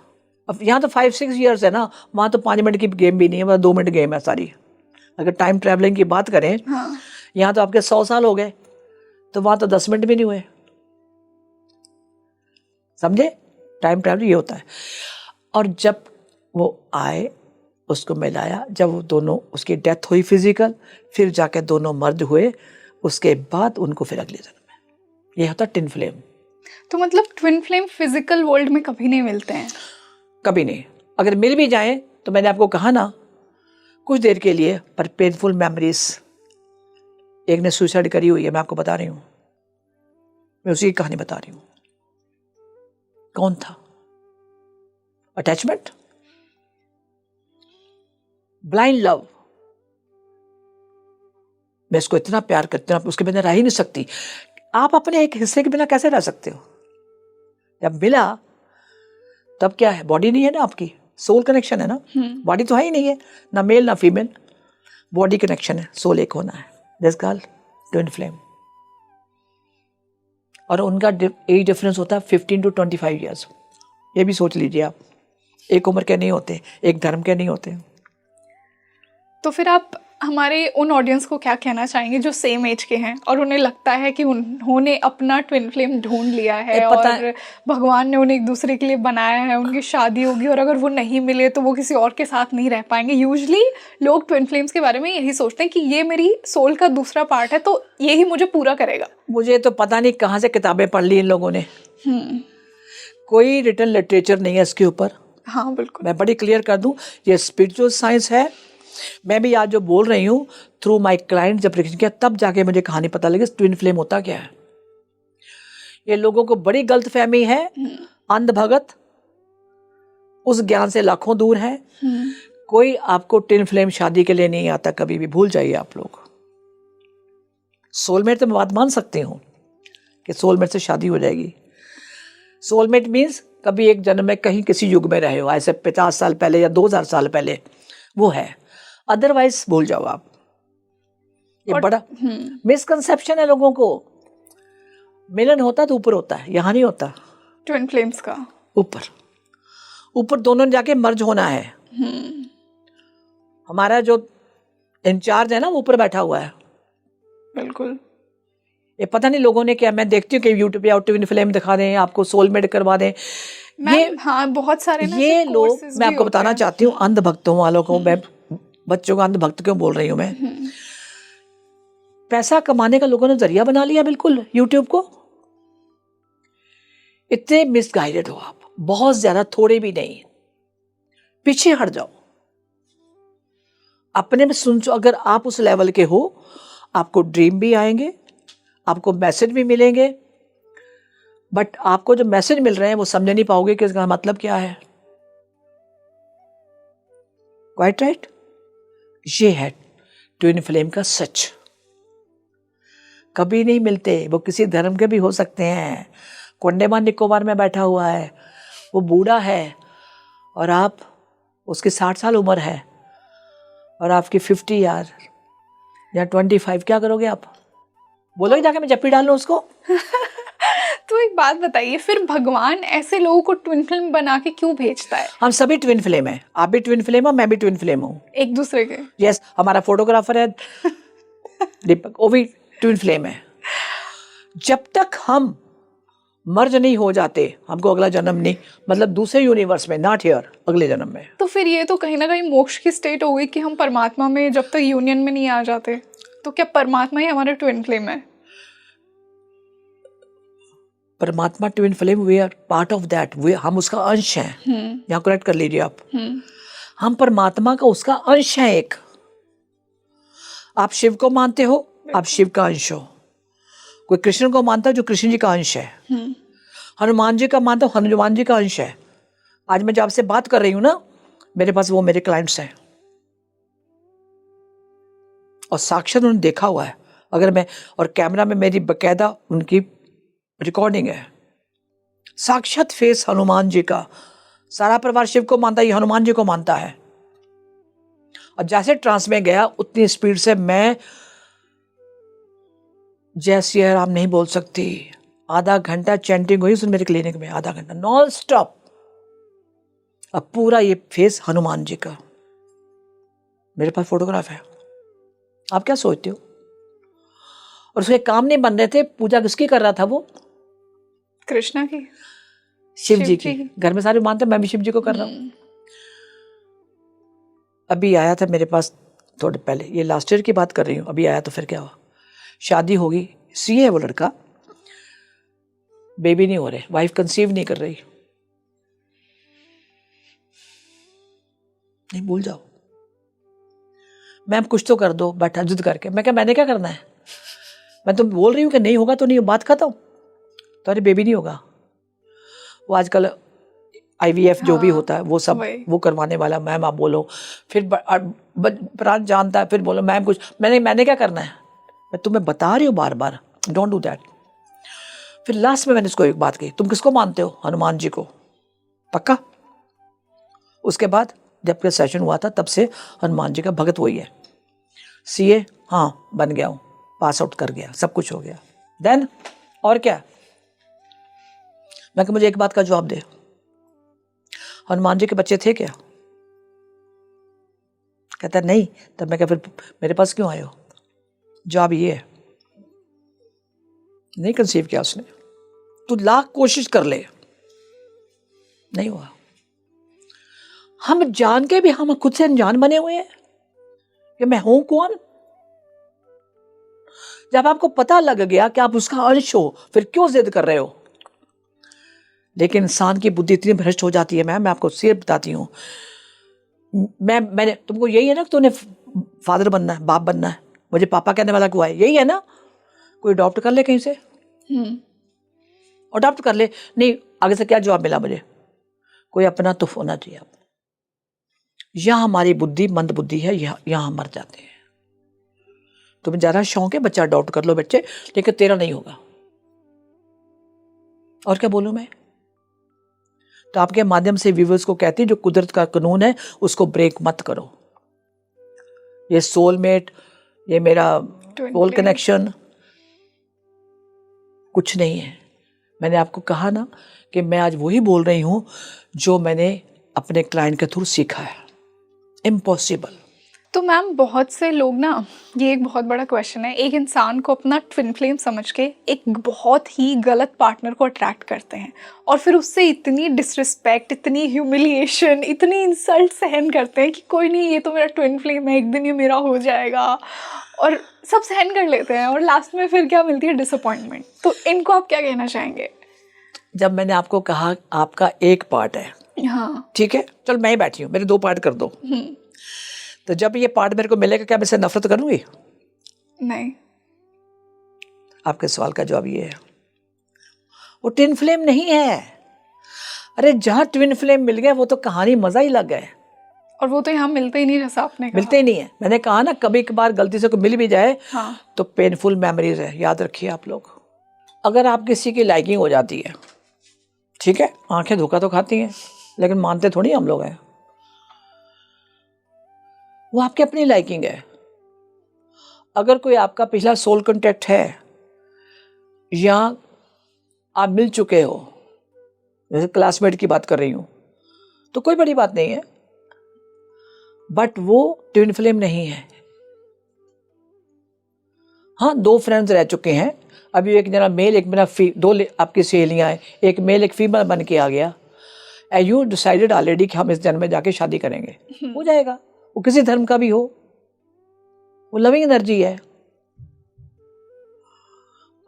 अब यहाँ तो 5-6 ईयर्स है ना, वहाँ तो 5 मिनट की गेम भी नहीं है, मतलब 2 मिनट गेम है सारी। अगर टाइम ट्रैवलिंग की बात करें, यहाँ तो आपके 100 साल हो गए, तो वहाँ तो 10 मिनट भी नहीं हुए। समझे? टाइम ट्रैवल ये होता है। और जब वो आए, उसको मिलाया, जब वो दोनों, उसकी डेथ हुई फिजिकल, फिर जाके दोनों मर्द हुए, उसके बाद उनको फिर अगले जन्म में, ये होता ट्विन फ्लेम। तो मतलब ट्विन फ्लेम फिजिकल वर्ल्ड में कभी नहीं मिलते हैं? कभी नहीं। अगर मिल भी जाए तो मैंने आपको कहा ना, कुछ देर के लिए, पर पेनफुल मेमोरीज। एक ने सुसाइड करी हुई है, मैं आपको बता रही हूँ, मैं उसी की कहानी बता रही हूँ। कौन था? Attachment, blind love. मैं इसको इतना प्यार करती हूँ, उसके बिना रह ही नहीं सकती। आप अपने एक हिस्से के बिना कैसे रह सकते हो? जब मिला तब क्या है, बॉडी नहीं है ना आपकी, सोल कनेक्शन है ना। बॉडी तो है ही नहीं है, ना मेल ना फीमेल, बॉडी कनेक्शन है, सोल एक होना है। This called twin flame. और उनका एज डिफरेंस होता है 15 to 25 ईयर्स। ये भी सोच लीजिए आप, एक उम्र के नहीं होते, एक धर्म के नहीं होते। तो फिर आप हमारे उन ऑडियंस को क्या कहना चाहेंगे जो सेम एज के हैं और उन्हें लगता है कि उन्होंने अपना ट्विन फ्लेम ढूंढ लिया है और भगवान ने उन्हें एक दूसरे के लिए बनाया है, उनकी शादी होगी और अगर वो नहीं मिले तो वो किसी और के साथ नहीं रह पाएंगे? यूजुअली लोग ट्विन फ्लेम्स के बारे में यही सोचते हैं कि ये मेरी सोल का दूसरा पार्ट है, तो यही मुझे पूरा करेगा। मुझे तो पता नहीं कहाँ से किताबें पढ़ ली इन लोगों ने। कोई रिटन लिटरेचर नहीं है इसके ऊपर। हाँ बिल्कुल, मैं बड़ी क्लियर कर दूं, ये स्पिरिचुअल साइंस है। मैं भी आज जो बोल रही हूँ, थ्रू माय क्लाइंट जब परीक्षण किया तब जाके मुझे कहानी पता लगी ट्विन फ्लेम होता क्या है। ये लोगों को बड़ी गलतफहमी है, अंध भगत उस ज्ञान से लाखों दूर है। कोई आपको ट्विन फ्लेम शादी के लिए नहीं आता, कभी भी भूल जाइए आप लोग। सोलमेट तो मैं बात मान सकती हूँ कि सोलमेट से शादी हो जाएगी। सोलमेट मीन्स कभी एक जन्म में कहीं किसी युग में रहे हो, ऐसे 50 साल पहले या 2000 साल पहले, वो है। अदरवाइज भूल जाओ आप। ये बड़ा मिसकंसेप्शन है लोगों को। मिलन होता तो ऊपर होता है, यहाँ नहीं होता। ट्विन फ्लेम्स का ऊपर ऊपर दोनों ने जाके मर्ज होना है। हमारा जो इंचार्ज है ना, वो ऊपर बैठा हुआ है। बिल्कुल। ये पता नहीं लोगों ने क्या, मैं देखती हूँ कि यूट्यूब पे ट्विन फ्लेम दिखा दें, आपको सोलमेट करवा दें। ये हाँ बहुत सारे ना ये लोग, मैं आपको बताना चाहती हूँ अंध भक्तों वालों को, मैं बच्चों को अंध भक्त क्यों बोल रही हूँ मैं, पैसा कमाने का लोगों ने जरिया बना लिया बिल्कुल यूट्यूब को। इतने मिसगाइडेड हो आप, बहुत ज्यादा, थोड़े भी नहीं। पीछे हट जाओ, अपने में सुन। अगर आप उस लेवल के हो, आपको ड्रीम भी आएंगे, आपको मैसेज भी मिलेंगे, बट आपको जो मैसेज मिल रहे हैं वो समझ नहीं पाओगे कि इसका मतलब क्या है। Quite right. ये है ट्विन फ्लेम का सच। कभी नहीं मिलते, वो किसी धर्म के भी हो सकते हैं। कोंडेमान निकोबार में बैठा हुआ है, वो बूढ़ा है और आप, उसकी 60 साल उम्र है और आपकी 50 यार या 25, क्या करोगे आप? बोलोगे जाके मैं जप्पी डाल लूं उसको? तो एक बात बताइए, फिर भगवान ऐसे लोगों को ट्विन फ्लेम बना के क्यों भेजता है? हम सभी ट्विन फ्लेम हैं, आप भी ट्विन फ्लेम हो, मैं भी ट्विन फ्लेम हूँ, एक दूसरे के। यस। हमारा फोटोग्राफर है दीपक, वो भी ट्विन फ्लेम है। जब तक हम मर्ज नहीं हो जाते, हमको अगला जन्म नहीं, मतलब दूसरे यूनिवर्स में, नॉट हियर, अगले जन्म में। तो फिर ये तो कहीं ना कहीं मोक्ष की स्टेट हो गई कि हम परमात्मा में जब तक यूनियन में नहीं आ जाते। तो क्या परमात्मा ही हमारा ट्विन फ्लेम है? परमात्मा twin flame, we are part of that, हम उसका अंश हैं। यहाँ करेक्ट कर लीजिए आप। हम परमात्मा का उसका अंश हैं एक। आप शिव को मानते हो, आप शिव का अंश हो। कोई कृष्ण को मानता है, जो कृष्ण जी का अंश है। हनुमान जी का मानता हूँ, हनुमान जी का अंश है। आज मैं जब आपसे बात कर रही हूँ ना, मेरे पास वो मेरे क्लाइंट्स हैं और साक्षात उन्होंने देखा हुआ है। अगर मैं, और कैमरा में मेरी बकायदा उनकी रिकॉर्डिंग है, साक्षात फेस हनुमान जी का। सारा परिवार शिव को मानता है, ये हनुमान जी को मानता है। और जैसे ट्रांस में गया, उतनी स्पीड से मैं जय श्री राम नहीं बोल सकती। आधा घंटा चैंटिंग हुई उसने मेरे क्लिनिक में, आधा घंटा नॉन स्टॉप। अब पूरा ये फेस हनुमान जी का, मेरे पास फोटोग्राफ है। आप क्या सोचते हो? और उसके काम नहीं बन रहे थे। पूजा किसकी कर रहा था वो? कृष्णा की। शिव जी की। घर में सारे मानते हैं, मैं भी शिव जी को कर रहा हूँ। अभी आया था मेरे पास थोड़े पहले, ये लास्ट ईयर की बात कर रही हूँ, अभी आया तो फिर क्या हुआ, शादी होगी, सीए है वो लड़का, बेबी नहीं हो रहे, वाइफ कंसीव नहीं कर रही। नहीं, भूल जाओ, मैम कुछ तो कर दो, बैठा जिद करके। मैं क्या, मैंने क्या करना है, मैं तो बोल रही हूँ कि नहीं होगा तो नहीं, बात खत्म। तो अरे बेबी नहीं होगा, वो आजकल IVF जो भी होता है वो सब वो करवाने वाला, मैम आप बोलो, फिर प्राण जानता है, फिर बोलो मैम कुछ, मैंने क्या करना है, मैं तुम्हें बता रही हूँ बार बार, डोंट डू दैट। फिर लास्ट में मैंने इसको एक बात कही, तुम किसको मानते हो, हनुमान जी को, पक्का। उसके बाद जब का सेशन हुआ था तब से हनुमान जी का भगत वही है। सीए हाँ बन गया हूँ, पास आउट कर गया, सब कुछ हो गया। देन और क्या, मैं कि मुझे एक बात का जवाब दे, हनुमान जी के बच्चे थे क्या? कहता नहीं। तब मैं क्या, फिर मेरे पास क्यों आए हो? जवाब ये है, नहीं कंसीव किया उसने, तू लाख कोशिश कर ले, नहीं हुआ। हम जान के भी हम खुद से अनजान बने हुए हैं कि मैं हूं कौन। जब आपको पता लग गया कि आप उसका अंश हो, फिर क्यों जिद कर रहे हो? लेकिन इंसान की बुद्धि इतनी भ्रष्ट हो जाती है, मैं आपको सिर्फ बताती हूँ, मैंने तुमको यही है ना कि तूने फादर बनना है, बाप बनना है, मुझे पापा कहने वाला क्यों है, यही है ना? कोई अडॉप्ट कर ले कहीं से, अडॉप्ट कर ले, नहीं आगे से क्या जवाब मिला मुझे, कोई अपना तो होना चाहिए। आप यहाँ हमारी बुद्धि मंद बुद्धि है, यहाँ हम मर जाते हैं। तुम्हें ज़्यादा शौक है, बच्चा अडॉप्ट कर लो बच्चे, लेकिन तेरा नहीं होगा। और क्या बोलूँ मैं? तो आपके माध्यम से व्यूअर्स को कहती, जो कुदरत का कानून है उसको ब्रेक मत करो। ये सोलमेट, ये मेरा सोल कनेक्शन कुछ नहीं है। मैंने आपको कहा ना कि मैं आज वही बोल रही हूँ जो मैंने अपने क्लाइंट के थ्रू सीखा है। इम्पॉसिबल। तो मैम बहुत से लोग ना, ये एक बहुत बड़ा क्वेश्चन है, एक इंसान को अपना ट्विन फ्लेम समझ के एक बहुत ही गलत पार्टनर को अट्रैक्ट करते हैं और फिर उससे इतनी डिसरिस्पेक्ट, इतनी ह्यूमिलिएशन, इतनी इंसल्ट सहन करते हैं कि कोई नहीं, ये तो मेरा ट्विन फ्लेम है, एक दिन ये मेरा हो जाएगा, और सब सहन कर लेते हैं और लास्ट में फिर क्या मिलती है, डिसअपॉइंटमेंट। तो इनको आप क्या कहना चाहेंगे? जब मैंने आपको कहा आपका एक पार्ट है, हाँ ठीक है, चल मैं ही बैठी हूँ, मेरे 2 पार्ट कर दो। तो जब ये पार्ट मेरे को मिलेगा, क्या मैं इससे नफरत करूंगी? नहीं। आपके सवाल का जवाब ये है, वो ट्विन फ्लेम नहीं है। अरे जहां ट्विन फ्लेम मिल गया वो तो कहानी मजा ही लग गए, और वो तो यहाँ मिलते ही नहीं, जैसा आपने कहा। मिलते ही नहीं है। मैंने कहा ना, कभी कभार गलती से कोई मिल भी जाए तो पेनफुल मेमोरीज है, याद रखिए आप लोग। अगर आप किसी की लाइकिंग हो जाती है, ठीक है, आंखें धोखा तो खाती हैं लेकिन मानते थोड़ी हम लोग हैं, वो आपकी अपनी लाइकिंग है। अगर कोई आपका पिछला सोल कॉन्टैक्ट है या आप मिल चुके हो, जैसे क्लासमेट की बात कर रही हूं, तो कोई बड़ी बात नहीं है, बट वो ट्विन फ्लेम नहीं है। हाँ, 2 फ्रेंड्स रह चुके हैं, अभी एक जना मेल, एक मेरा 2 आपकी सहेलियां हैं, एक मेल एक फीमेल बन के आ गया, एंड यू डिसाइडेड ऑलरेडी कि हम इस जन्म में जाके शादी करेंगे, हो जाएगा। वो किसी धर्म का भी हो, वो लविंग एनर्जी है।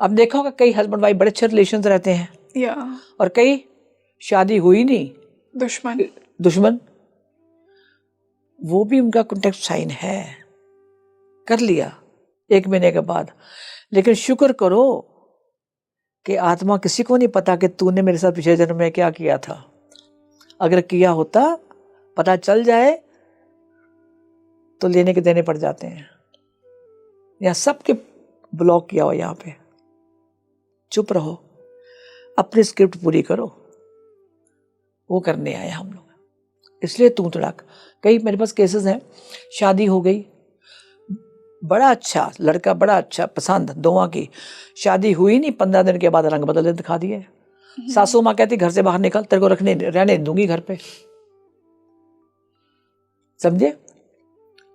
अब देखा होगा कई हस्बैंड वाइफ बड़े अच्छे रिलेशन रहते हैं, और कई शादी हुई नहीं, दुश्मन। वो भी उनका कॉन्टेक्ट साइन है, कर लिया 1 महीने के बाद। लेकिन शुक्र करो कि आत्मा किसी को नहीं पता कि तूने मेरे साथ पिछले जन्म में क्या किया था। अगर किया होता, पता चल जाए तो लेने के देने पड़ जाते हैं। यहाँ सबके ब्लॉक किया हो, यहाँ पे चुप रहो, अपनी स्क्रिप्ट पूरी करो, वो करने आए हम लोग। इसलिए तू तड़ाक। कई मेरे पास केसेस हैं, शादी हो गई, बड़ा अच्छा लड़का, बड़ा अच्छा पसंद, दोवां की, शादी हुई नहीं, 15 दिन के बाद रंग बदलने दिखा दिए। सासू माँ कहती घर से बाहर निकल, तेरे को रहने दूंगी घर पे, समझे?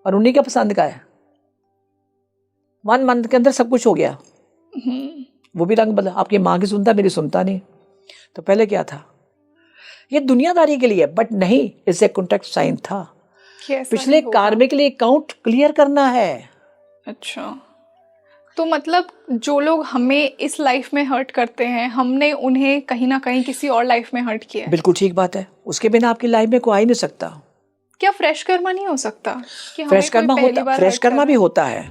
और उन्हीं का पसंद का है, 1 मंथ के अंदर सब कुछ हो गया। वो भी रंग बदला, आपकी माँ की सुनता, मेरी सुनता नहीं। तो पहले क्या था, ये दुनियादारी के लिए, बट नहीं, इससे कॉन्ट्रैक्ट साइन था। पिछले कार्मिक के लिए अकाउंट क्लियर करना है। अच्छा, तो मतलब जो लोग हमें इस लाइफ में हर्ट करते हैं, हमने उन्हें कहीं ना कहीं किसी और लाइफ में हर्ट किया है। बिल्कुल ठीक बात है, उसके बिना आपकी लाइफ में कोई आ ही नहीं सकता। क्या फ्रेश कर्मा नहीं हो सकता कि फ्रेश कर्मा होता, फ्रेश कर्मा भी होता है।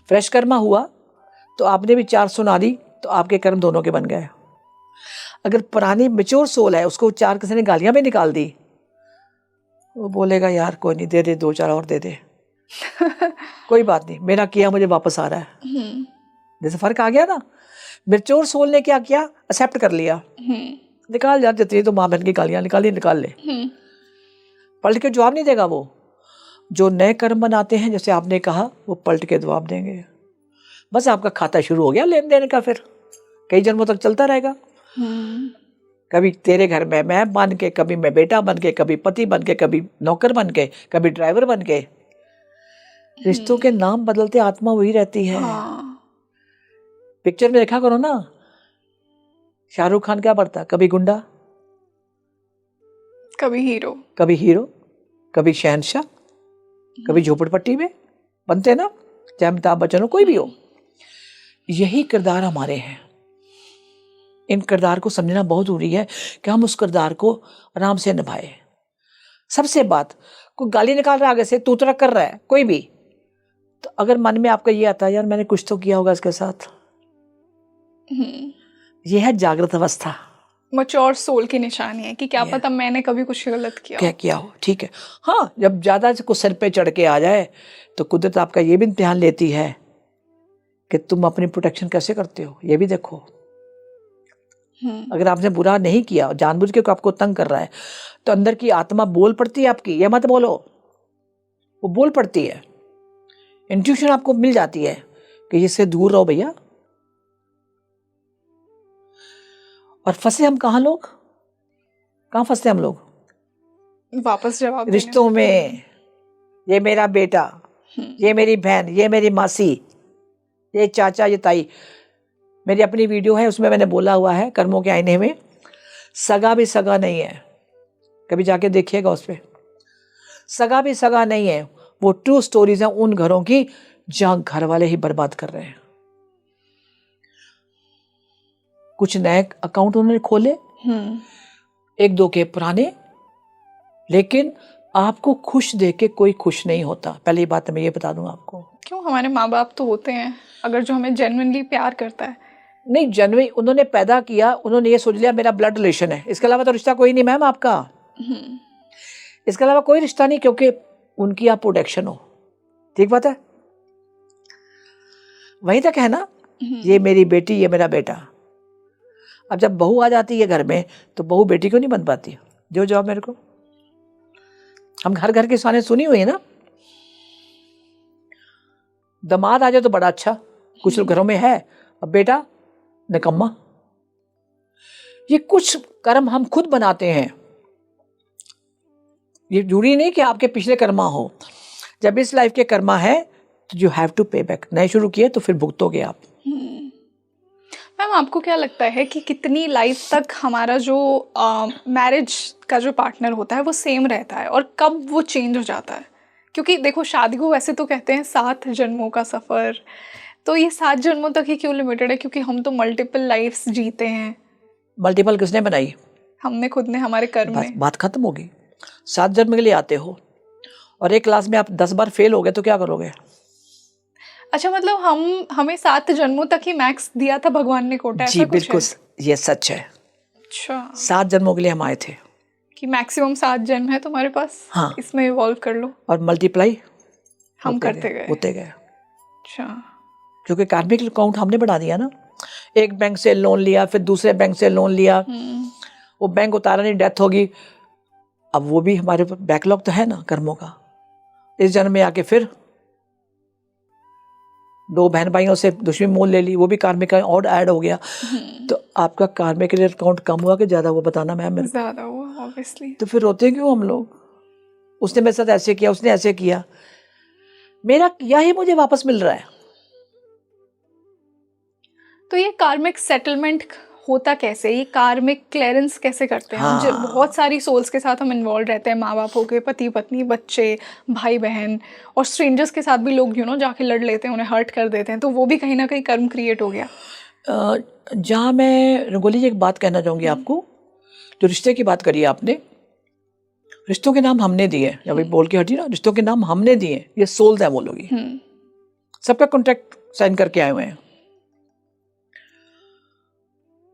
फ्रेश कर्मा हुआ तो आपने भी 4 सुना दी तो आपके कर्म दोनों के बन गए। अगर पुरानी मेच्योर सोल है, उसको 4 किसी ने गालियां भी निकाल दी, वो बोलेगा यार कोई नहीं, दे दे 2-4 और दे दे कोई बात नहीं, मेरा किया मुझे वापस आ रहा है। जैसे फर्क आ गया ना। मेच्योर सोल ने क्या किया, एक्सेप्ट कर लिया, निकाल यार जितनी तो माँ बहन की गालियां निकाल ले। पलट के जवाब नहीं देगा वो। जो नए कर्म बनाते हैं, जैसे आपने कहा, वो पलट के जवाब देंगे। बस आपका खाता शुरू हो गया लेन देन का, फिर कई जन्मों तक चलता रहेगा। कभी तेरे घर में मैं बन के, कभी मैं बेटा बन के, कभी पति बन के, कभी नौकर बन के, कभी ड्राइवर बन के। रिश्तों के नाम बदलते आत्मा वही रहती है। पिक्चर में देखा करो ना, शाहरुख खान क्या बनता, कभी गुंडा, कभी हीरो, कभी शहंशाह, कभी झोपड़पट्टी में बनते ना, चाहे अमिताभ बच्चन हो, कोई भी हो। यही किरदार हमारे हैं। इन किरदार को समझना बहुत जरूरी है कि हम उस किरदार को आराम से निभाए। सबसे बात, कोई गाली निकाल रहा है आगे से, तू तरह कर रहा है कोई भी, तो अगर मन में आपका ये आता है यार मैंने कुछ तो किया होगा इसके साथ, ये है जागृत अवस्था, मैच्योर सोल की निशानी है कि क्या पता मैंने कभी कुछ गलत किया हो। ठीक है, हाँ, जब ज्यादा कुछ सिर पे चढ़ के आ जाए तो कुदरत आपका ये भी इम्तिहान लेती है कि तुम अपनी प्रोटेक्शन कैसे करते हो, ये भी देखो। अगर आपने बुरा नहीं किया, जानबूझ के आपको तंग कर रहा है, तो अंदर की आत्मा बोल पड़ती है आपकी, ये मत बोलो, वो बोल पड़ती है। इंट्यूशन आपको मिल जाती है कि इससे दूर रहो भैया। और फंसे हम कहाँ, लोग कहाँ फंसते हम लोग? वापस जवाब रिश्तों में। ये मेरा बेटा, ये मेरी बहन, ये मेरी मासी, ये चाचा, ये ताई। मेरी अपनी वीडियो है, उसमें मैंने बोला हुआ है कर्मों के आईने में, सगा भी सगा नहीं है। कभी जाके देखिएगा उस पर, सगा भी सगा नहीं है। वो ट्रू स्टोरीज हैं उन घरों की जहां घर वाले ही बर्बाद कर रहे हैं। कुछ नए अकाउंट उन्होंने खोले, 1-2 के पुराने, लेकिन आपको खुश देख के कोई खुश नहीं होता। पहली बात मैं ये बता दूं आपको। क्यों? हमारे माँ बाप तो होते हैं, अगर जो हमें जेन्युइनली प्यार करता है। नहीं, जेन्युइन उन्होंने पैदा किया, उन्होंने ये सोच लिया मेरा ब्लड रिलेशन है, इसके अलावा तो रिश्ता कोई नहीं मैम आपका। इसके अलावा कोई रिश्ता नहीं, क्योंकि उनकी आप प्रोटेक्शन हो। ठीक बात है, वहीं तक है ना। ये मेरी बेटी, ये मेरा बेटा। अब जब बहू आ जाती है घर में, तो बहू बेटी क्यों नहीं बन पाती? जो जवाब मेरे को, हम घर घर की कहानी सुनी हुई है ना। दामाद आ जाए तो बड़ा अच्छा, कुछ लोग घरों में है, अब बेटा निकम्मा। ये कुछ कर्म हम खुद बनाते हैं, ये जरूरी नहीं कि आपके पिछले कर्मा हो। जब इस लाइफ के कर्मा है तो यू हैव टू पे बैक। नए शुरू किए तो फिर भुगतोगे आप। मैम, आपको क्या लगता है कि कितनी लाइफ तक हमारा जो मैरिज का जो पार्टनर होता है वो सेम रहता है, और कब वो चेंज हो जाता है? क्योंकि देखो, शादी को वैसे तो कहते हैं 7 जन्मों का सफ़र, तो ये 7 जन्मों तक ही क्यों लिमिटेड है? क्योंकि हम तो मल्टीपल लाइफ्स जीते हैं। मल्टीपल किसने बनाई? हमने खुद ने, हमारे कर्म में। बात खत्म होगी। 7 जन्म के लिए आते हो, और एक क्लास में आप 10 बार फेल हो गए तो क्या करोगे? अच्छा, मतलब हमें 7 जन्मों तक ही मैक्स दिया था भगवान ने कोटा? जी बिल्कुल, ये सच है। अच्छा, 7 जन्मों के लिए हम आए थे कि मैक्सिमम 7 जन्म है तुम्हारे पास। हाँ, इसमें इवॉल्व कर लो, और मल्टीप्लाई हम करते गए। अच्छा, क्योंकि कार्मिक अकाउंट हमने बढ़ा दिया ना। एक बैंक से लोन लिया, फिर दूसरे बैंक से लोन लिया, वो बैंक उतारा नहीं, डेथ होगी। अब वो भी हमारे बैकलॉग तो है ना कर्मों का। इस जन्म में आके फिर 2 बहन भाइयों से दुश्मनी मोल ले ली, वो भी कार्मिक का और ऐड हो गया। तो आपका कार्मिक अकाउंट कम हुआ कि ज्यादा हुआ, बताना मैम? मेरे ज्यादा हुआ ऑब्वियसली। तो फिर रोते क्यों हम लोग? उसने मेरे साथ ऐसे किया, उसने ऐसे किया, मेरा किया ही मुझे वापस मिल रहा है। तो ये कार्मिक सेटलमेंट होता कैसे, ये कार्मिक क्लियरेंस कैसे करते हैं हम? बहुत सारी सोल्स के साथ हम इन्वॉल्व रहते हैं, माँ बाप हो गए, पति पत्नी, बच्चे, भाई बहन, और स्ट्रेंजर्स के साथ भी लोग जाके लड़ लेते हैं, उन्हें हर्ट कर देते हैं, तो वो भी कहीं ना कहीं कर्म क्रिएट हो गया। जहाँ मैं रंगोली जी एक बात कहना चाहूँगी आपको, जो रिश्ते की बात करी आपने, रिश्तों के नाम हमने दिए, जब बोल के हटी ना, रिश्तों के नाम हमने दिए, ये सोल्स है वो लोग ही, सबका कॉन्ट्रैक्ट साइन करके आए हुए हैं।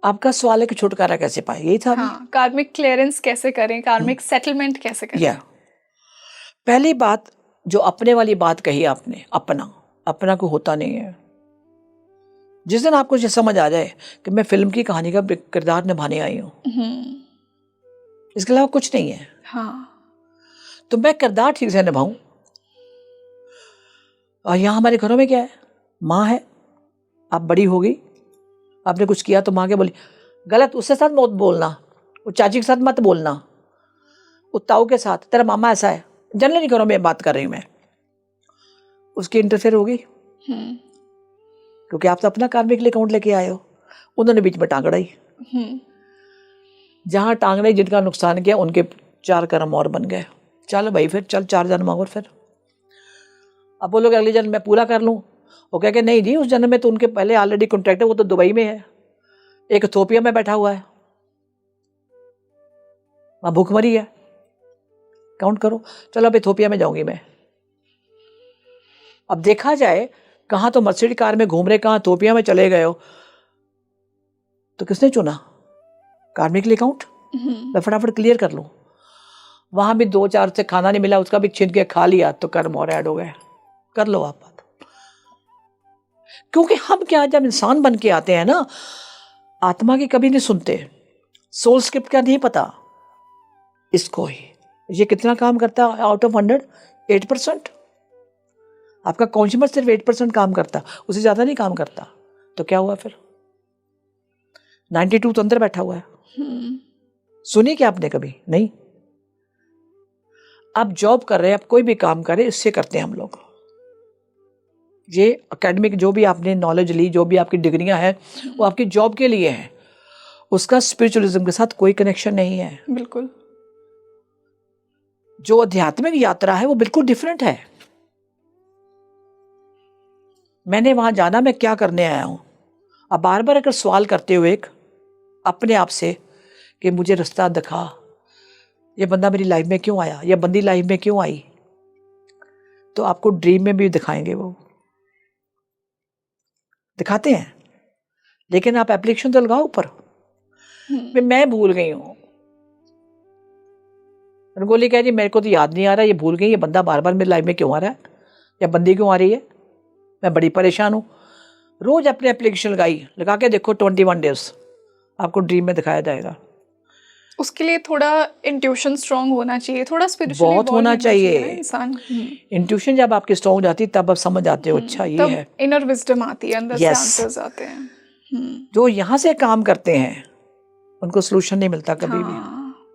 आपका सवाल है कि छुटकारा कैसे पाए, यही था। हाँ, कार्मिक क्लियरेंस कैसे करें, कार्मिक सेटलमेंट कैसे करें? पहली बात, जो अपने वाली बात कही आपने, अपना को होता नहीं है। जिस दिन आपको ये समझ आ जाए कि मैं फिल्म की कहानी का किरदार निभाने आई हूँ, इसके अलावा कुछ नहीं है, तो मैं किरदार ठीक से निभाऊं। और यहाँ हमारे घरों में क्या है, माँ है, आप बड़ी हो गई, आपने कुछ किया तो माँ के बोली गलत, उसके साथ मत बोलना, वो चाची के साथ मत बोलना, वो ताऊ के साथ, तेरा मामा ऐसा है, जनरली घरों में बात कर रही हूँ मैं, उसकी इंटरफेयर होगी, क्योंकि आप तो अपना कार्मिक अकाउंट लेके आए हो, उन्होंने बीच में टांग अड़ाई, जहाँ टांग अड़ाई, जिनका नुकसान किया उनके 4 कर्म और बन गए। चलो भाई फिर चल 4 जन्म और फिर अब बोलोगे अगले जन्म मैं पूरा कर लूँ, वो कह के नहीं जी, उस जन्म में तो उनके पहले ऑलरेडी कॉन्ट्रैक्ट है, वो तो दुबई में है, एक इथोपिया में बैठा हुआ है, वहाँ भूखमरी है, काउंट करो। चलो अब इथोपिया में जाऊंगी मैं, अब देखा जाए कहाँ तो मर्सिडीज कार में घूम रहे, कहाँ इथोपिया में चले गए हो, तो किसने चुना? कार्मिक अकाउंट मैं फटाफट क्लियर कर लूँ। वहां भी 2-4 से खाना नहीं मिला, उसका भी छीन के खा लिया, तो कर्म और ऐड हो गए। कर लो आप बात, क्योंकि हम क्या, जब इंसान बन के आते हैं ना, आत्मा की कभी नहीं सुनते, सोल स्क्रिप्ट का नहीं पता इसको ही, ये कितना काम करता है आउट ऑफ 100, 8%। आपका कॉन्शियस सिर्फ 8% काम करता, उससे ज्यादा नहीं काम करता, तो क्या हुआ फिर? 92 तो अंदर बैठा हुआ है। सुनी क्या आपने कभी? नहीं। आप जॉब कर रहे हैं, आप कोई भी काम कर रहे हैं, इससे करते हैं हम लोग। ये एकेडमिक जो भी आपने नॉलेज ली, जो भी आपकी डिग्रियां हैं, वो आपकी जॉब के लिए है, उसका स्पिरिचुअलिज्म के साथ कोई कनेक्शन नहीं है। बिल्कुल। जो आध्यात्मिक यात्रा है वो बिल्कुल डिफरेंट है। मैंने वहां जाना, मैं क्या करने आया हूं? अब बार बार अगर सवाल करते हुए एक अपने आप से कि मुझे रास्ता दिखा, ये बंदा मेरी लाइफ में क्यों आया, या बंदी लाइफ में क्यों आई, तो आपको ड्रीम में भी दिखाएंगे, वो दिखाते हैं, लेकिन आप एप्लीकेशन तो लगाओ ऊपर। मैं भूल गई हूं, रंगोली कह रही मेरे को तो याद नहीं आ रहा, ये भूल गई, ये बंदा बार बार मेरी लाइफ में क्यों आ रहा है, या बंदी क्यों आ रही है, मैं बड़ी परेशान हूं। रोज अपने एप्लीकेशन लगा के देखो, 21 डेज आपको ड्रीम में दिखाया जाएगा। उसके लिए थोड़ा इंट्यूशन स्ट्रांग होना चाहिए, थोड़ा स्पिरिचुअली बहुत होना चाहिए इंसान। इंट्यूशन जब आपकी स्ट्रांग हो जाती है, तब आप समझ आते हो, अच्छा ये है, इनर विजडम आती है, अंदर से आंसर्स आते हैं। जो यहाँ से काम करते हैं उनको सोल्यूशन नहीं मिलता कभी भी,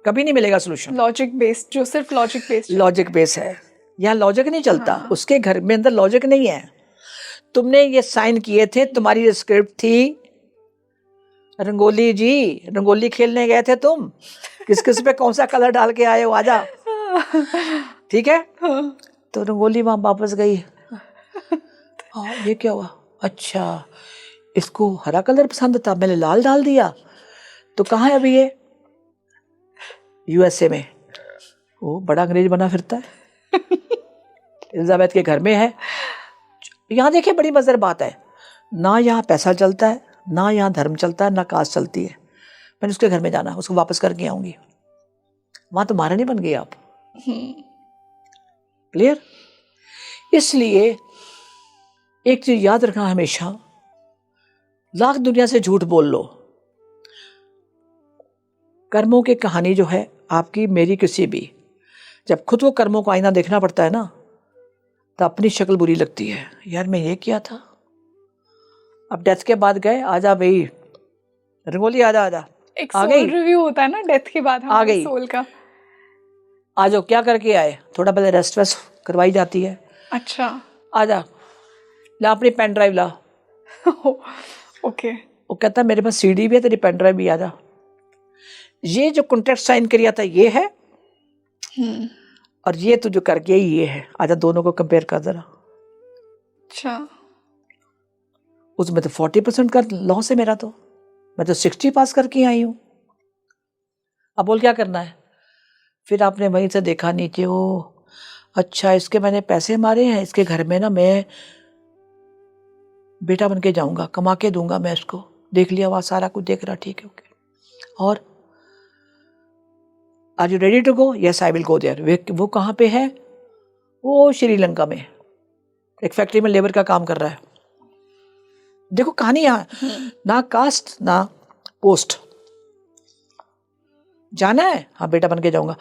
कभी नहीं मिलेगा सोल्यूशन। लॉजिक बेस्ड, जो सिर्फ लॉजिक बेस्ड है, यहाँ लॉजिक नहीं चलता। उसके घर में अंदर लॉजिक नहीं है। तुमने ये साइन किए थे, तुम्हारी स्क्रिप्ट थी, रंगोली जी, रंगोली खेलने गए थे तुम, किस किस पे कौन सा कलर डाल के आए हो, आजा, ठीक है। तो रंगोली वहां वापस गई, ये क्या हुआ, अच्छा इसको हरा कलर पसंद था, मैंने लाल डाल दिया, तो कहाँ है अभी ये? यूएसए में। वो बड़ा अंग्रेज बना फिरता है, एलिजाबेथ के घर में है। यहाँ देखिए बड़ी मजेदार बात है, ना यहाँ पैसा चलता है, ना यहाँ धर्म चलता है, ना कास्ट चलती है। मैंने उसके घर में जाना, उसको वापस करके आऊंगी, वहां तो महारानी बन गई आप। क्लियर? इसलिए एक चीज याद रखना हमेशा, लाख दुनिया से झूठ बोल लो, कर्मों की कहानी जो है आपकी, मेरी, किसी भी, जब खुद को कर्मों को आईना देखना पड़ता है ना, तो अपनी शक्ल बुरी लगती है, यार मैं ये किया था। अब डेथ के बाद गए, आजा भाई रंगोली, आजा एक सोल रिव्यू होता है ना डेथ के बाद, आ गई सोल का, आ जाओ, क्या करके आए, थोड़ा पहले रेस्ट वेस्ट करवाई जाती है। अच्छा, आजा, ला अपनी पेन ड्राइव ला, ओके, वो कहता मेरे पास सीडी भी है, तेरी पेन ड्राइव भी, आ जा। ये जो कॉन्ट्रैक्ट साइन किया था ये है, और ये तो जो करके ये है, आजा दोनों को कंपेयर कर जरा। अच्छा, उसमें तो 40% का लॉस है मेरा, तो मैं तो 60 पास करके आई हूँ। अब बोल क्या करना है? फिर आपने वहीं से देखा नीचे, ओ अच्छा इसके मैंने पैसे मारे हैं, इसके घर में ना मैं बेटा बन के जाऊंगा, कमा के दूंगा मैं इसको। देख लिया, वहाँ सारा कुछ देख रहा, ठीक है ओके। और are you ready to go? Yes I will go there. वो कहाँ पे है? वो श्रीलंका में एक फैक्ट्री में लेबर का काम कर रहा है। देखो कहानी यहाँ, ना कास्ट ना पोस्ट, जाना है, हाँ बेटा बन के जाऊंगा।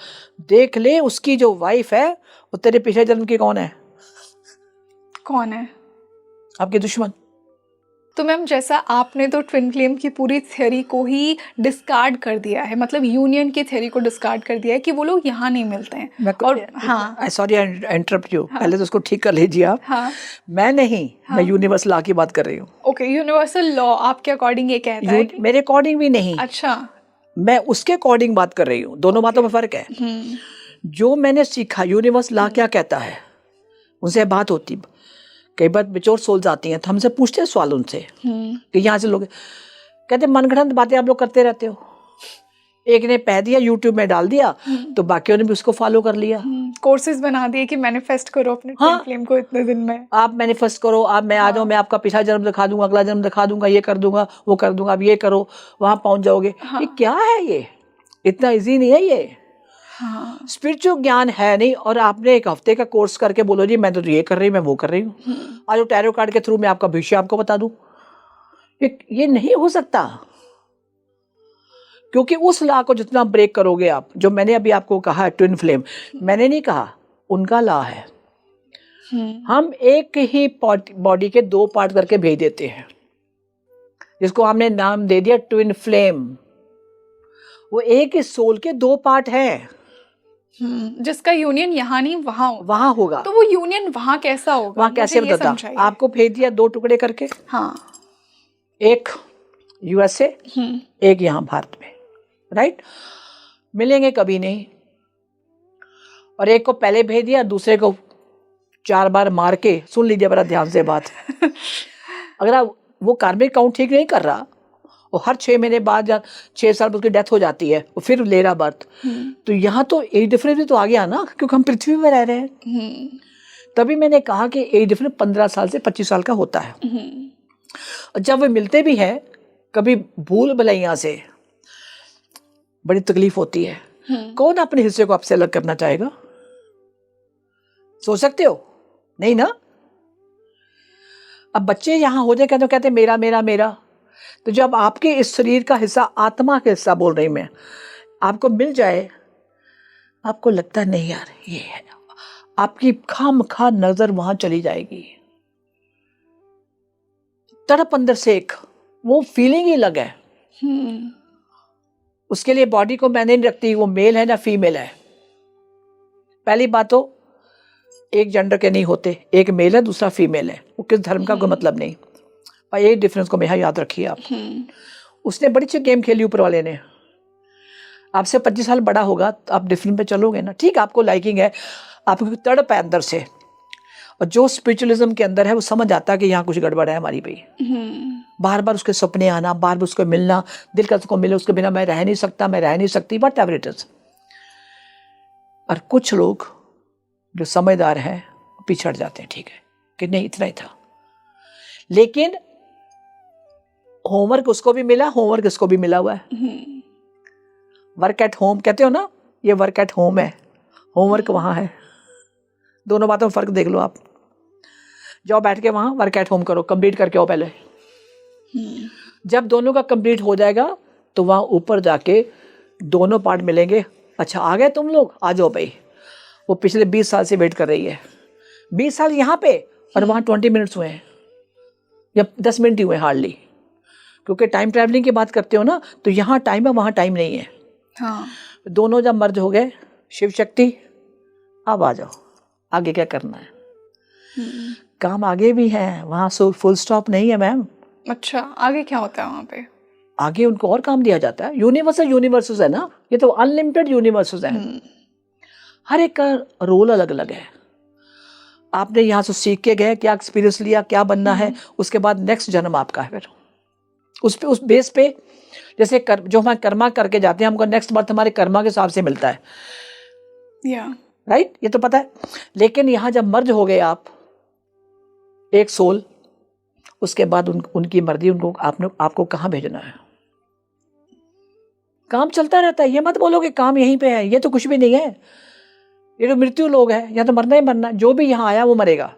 देख ले उसकी जो वाइफ है वो तेरे पिछले जन्म की कौन है? कौन है? आपके दुश्मन। तो मैम जैसा आपने तो ट्विन फ्लेम की पूरी थ्योरी को ही डिस्कार्ड कर दिया है, मतलब यूनियन की थ्योरी को डिस्कार्ड कर दिया है कि वो लोग यहाँ नहीं मिलते हैं। और हाँ, सॉरी आई इंटरप्ट यू, पहले तो उसको ठीक कर लीजिए आप। हाँ, मैं नहीं, मैं यूनिवर्सल लॉ की बात कर रही हूँ। ओके, यूनिवर्सल लॉ आपके अकॉर्डिंग ये कहता है कि... मेरे अकॉर्डिंग भी नहीं। अच्छा, मैं उसके अकॉर्डिंग बात कर रही हूँ। दोनों बातों में फर्क है। जो मैंने सीखा यूनिवर्स लॉ क्या कहता है, उनसे बात होती, कई बार बिचौर सोल्स आती हैं तो हमसे पूछते हैं सवाल उनसे कि यहाँ से लोग कहते मनगढ़ंत बातें आप लोग करते रहते हो। एक ने कह दिया, यूट्यूब में डाल दिया, तो बाकियों ने भी उसको फॉलो कर लिया। कोर्सेज बना दिए कि मैनिफेस्ट करो अपने ट्विन फ्लेम को इतने दिन में। आप मैनिफेस्ट करो, आप मैं आ जाऊँ, मैं आपका पिछला जन्म दिखा दूंगा, अगला जन्म दिखा दूंगा, ये कर दूंगा, वो कर दूंगा, आप ये करो, वहां पहुंच जाओगे। ये क्या है? ये इतना इजी नहीं है ये। स्पिरिचुअल ज्ञान है नहीं। और आपने एक हफ्ते का कोर्स करके बोलो जी मैं तो ये कर रही हूँ, मैं वो कर रही हूँ, आज टैरो कार्ड के थ्रू मैं आपका भविष्य आपको बता दूं, ये नहीं हो सकता। क्योंकि उस लॉ को जितना ब्रेक करोगे आप, जो मैंने अभी आपको कहा है ट्विन फ्लेम, मैंने नहीं कहा, उनका लॉ है। हम एक ही बॉडी के 2 पार्ट करके भेज देते हैं, जिसको हमने नाम दे दिया ट्विन फ्लेम। वो एक ही सोल के 2 पार्ट हैं, जिसका यूनियन यहाँ नहीं वहां होगा। तो वो यूनियन वहां कैसा होगा? वहां कैसे बताता? आपको भेज दिया 2 टुकड़े करके। हाँ, एक यूएसए, एक यहाँ भारत में, राइट? मिलेंगे कभी नहीं। और एक को पहले भेज दिया, दूसरे को 4 बार मार के, सुन लीजिए बड़ा ध्यान से बात अगर वो कार्मिक काउंट ठीक नहीं कर रहा और हर 6 महीने बाद या 6 साल बाद उसकी डेथ हो जाती है, वो फिर ले रहा बर्थ, तो यहाँ तो एज डिफरेंस भी तो आ गया ना, क्योंकि हम पृथ्वी में रह रहे हैं। तभी मैंने कहा कि एज डिफरेंस 15 साल से 25 साल का होता है। और जब वे मिलते भी हैं, कभी भूल भुलैया से बड़ी तकलीफ होती है। कौन अपने हिस्से को आपसे अलग करना चाहेगा? सोच सकते हो? नहीं ना। अब बच्चे यहाँ हो जाए तो कहते मेरा मेरा मेरा, तो जब आपके इस शरीर का हिस्सा, आत्मा का हिस्सा बोल रही मैं, आपको मिल जाए, आपको लगता नहीं यार ये है, आपकी खामखा नजर वहां चली जाएगी। तड़प अंदर से एक वो फीलिंग ही अलग है। उसके लिए बॉडी को मैंने नहीं रखती वो मेल है ना फीमेल है। पहली बात तो एक जेंडर के नहीं होते, एक मेल है दूसरा फीमेल है, वो किस धर्म का कोई मतलब नहीं। और एक डिफरेंस को मैं याद रखिए आप। उसने बड़ी अच्छी गेम खेली ऊपर वाले ने। आपसे 25 साल बड़ा होगा तो आप डिफरेंस पे चलोगे ना, ठीक, आपको लाइकिंग है, आपको तड़प है अंदर से, और जो स्पिरिचुअलिज्म के अंदर है वो समझ आता है कि यहाँ कुछ गड़बड़ है हमारी भाई। बार बार उसके सपने आना, बार बार उसको मिलना, दिल का उसको मिले, उसके बिना मैं रह नहीं सकता, मैं रह नहीं सकती, वट एवर इट इज। और कुछ लोग जो समझदार हैं पिछड़ जाते हैं, ठीक है कि नहीं इतना ही था। लेकिन होमवर्क उसको भी मिला, होमवर्क इसको भी मिला हुआ है। वर्क एट होम कहते हो ना, ये वर्क एट होम है, होमवर्क वहां है। दोनों बातों में फर्क देख लो आप। जाओ बैठ के वहां वर्क एट होम करो, कंप्लीट करके आओ पहले। जब दोनों का कंप्लीट हो जाएगा तो वहां ऊपर जाके दोनों पार्ट मिलेंगे। अच्छा आ गए तुम लोग, आ जाओ भाई। वो पिछले 20 साल से वेट कर रही है, 20 साल यहाँ पे, और वहां 20 मिनट्स हुए हैं या 10 मिनट ही हुए हार्डली, क्योंकि टाइम ट्रैवलिंग की बात करते हो ना, तो यहाँ टाइम है वहाँ टाइम नहीं है। हाँ। दोनों जब मर्ज हो गए, शिव शक्ति अब आ जाओ, आगे क्या करना है। काम आगे भी है, वहाँ फुल स्टॉप नहीं है मैम, अच्छा, आगे क्या होता है वहाँ पे? आगे उनको और काम दिया जाता है। यूनिवर्सेस है ना, ये तो अनलिमिटेड यूनिवर्सेस है। हर एक का रोल अलग अलग है। आपने यहाँ से सीख के गए, क्या एक्सपीरियंस लिया, क्या बनना है, उसके बाद नेक्स्ट जन्म आपका है। फिर उस बेस पे जैसे जो हमारे कर्मा करके जाते हैं, हमको नेक्स्ट बर्थ हमारे कर्मा के हिसाब से मिलता है। राइट, ये तो पता है। लेकिन यहाँ जब मर्ज हो गए आप एक सोल, उसके बाद उनकी मर्जी, उनको आपको कहाँ भेजना है। काम चलता रहता है। ये मत बोलो कि काम यहीं पे है, ये तो कुछ भी नहीं है। ये तो मृत्यु लोग है, यहाँ तो मरना ही मरना। जो भी यहाँ आया वो मरेगा।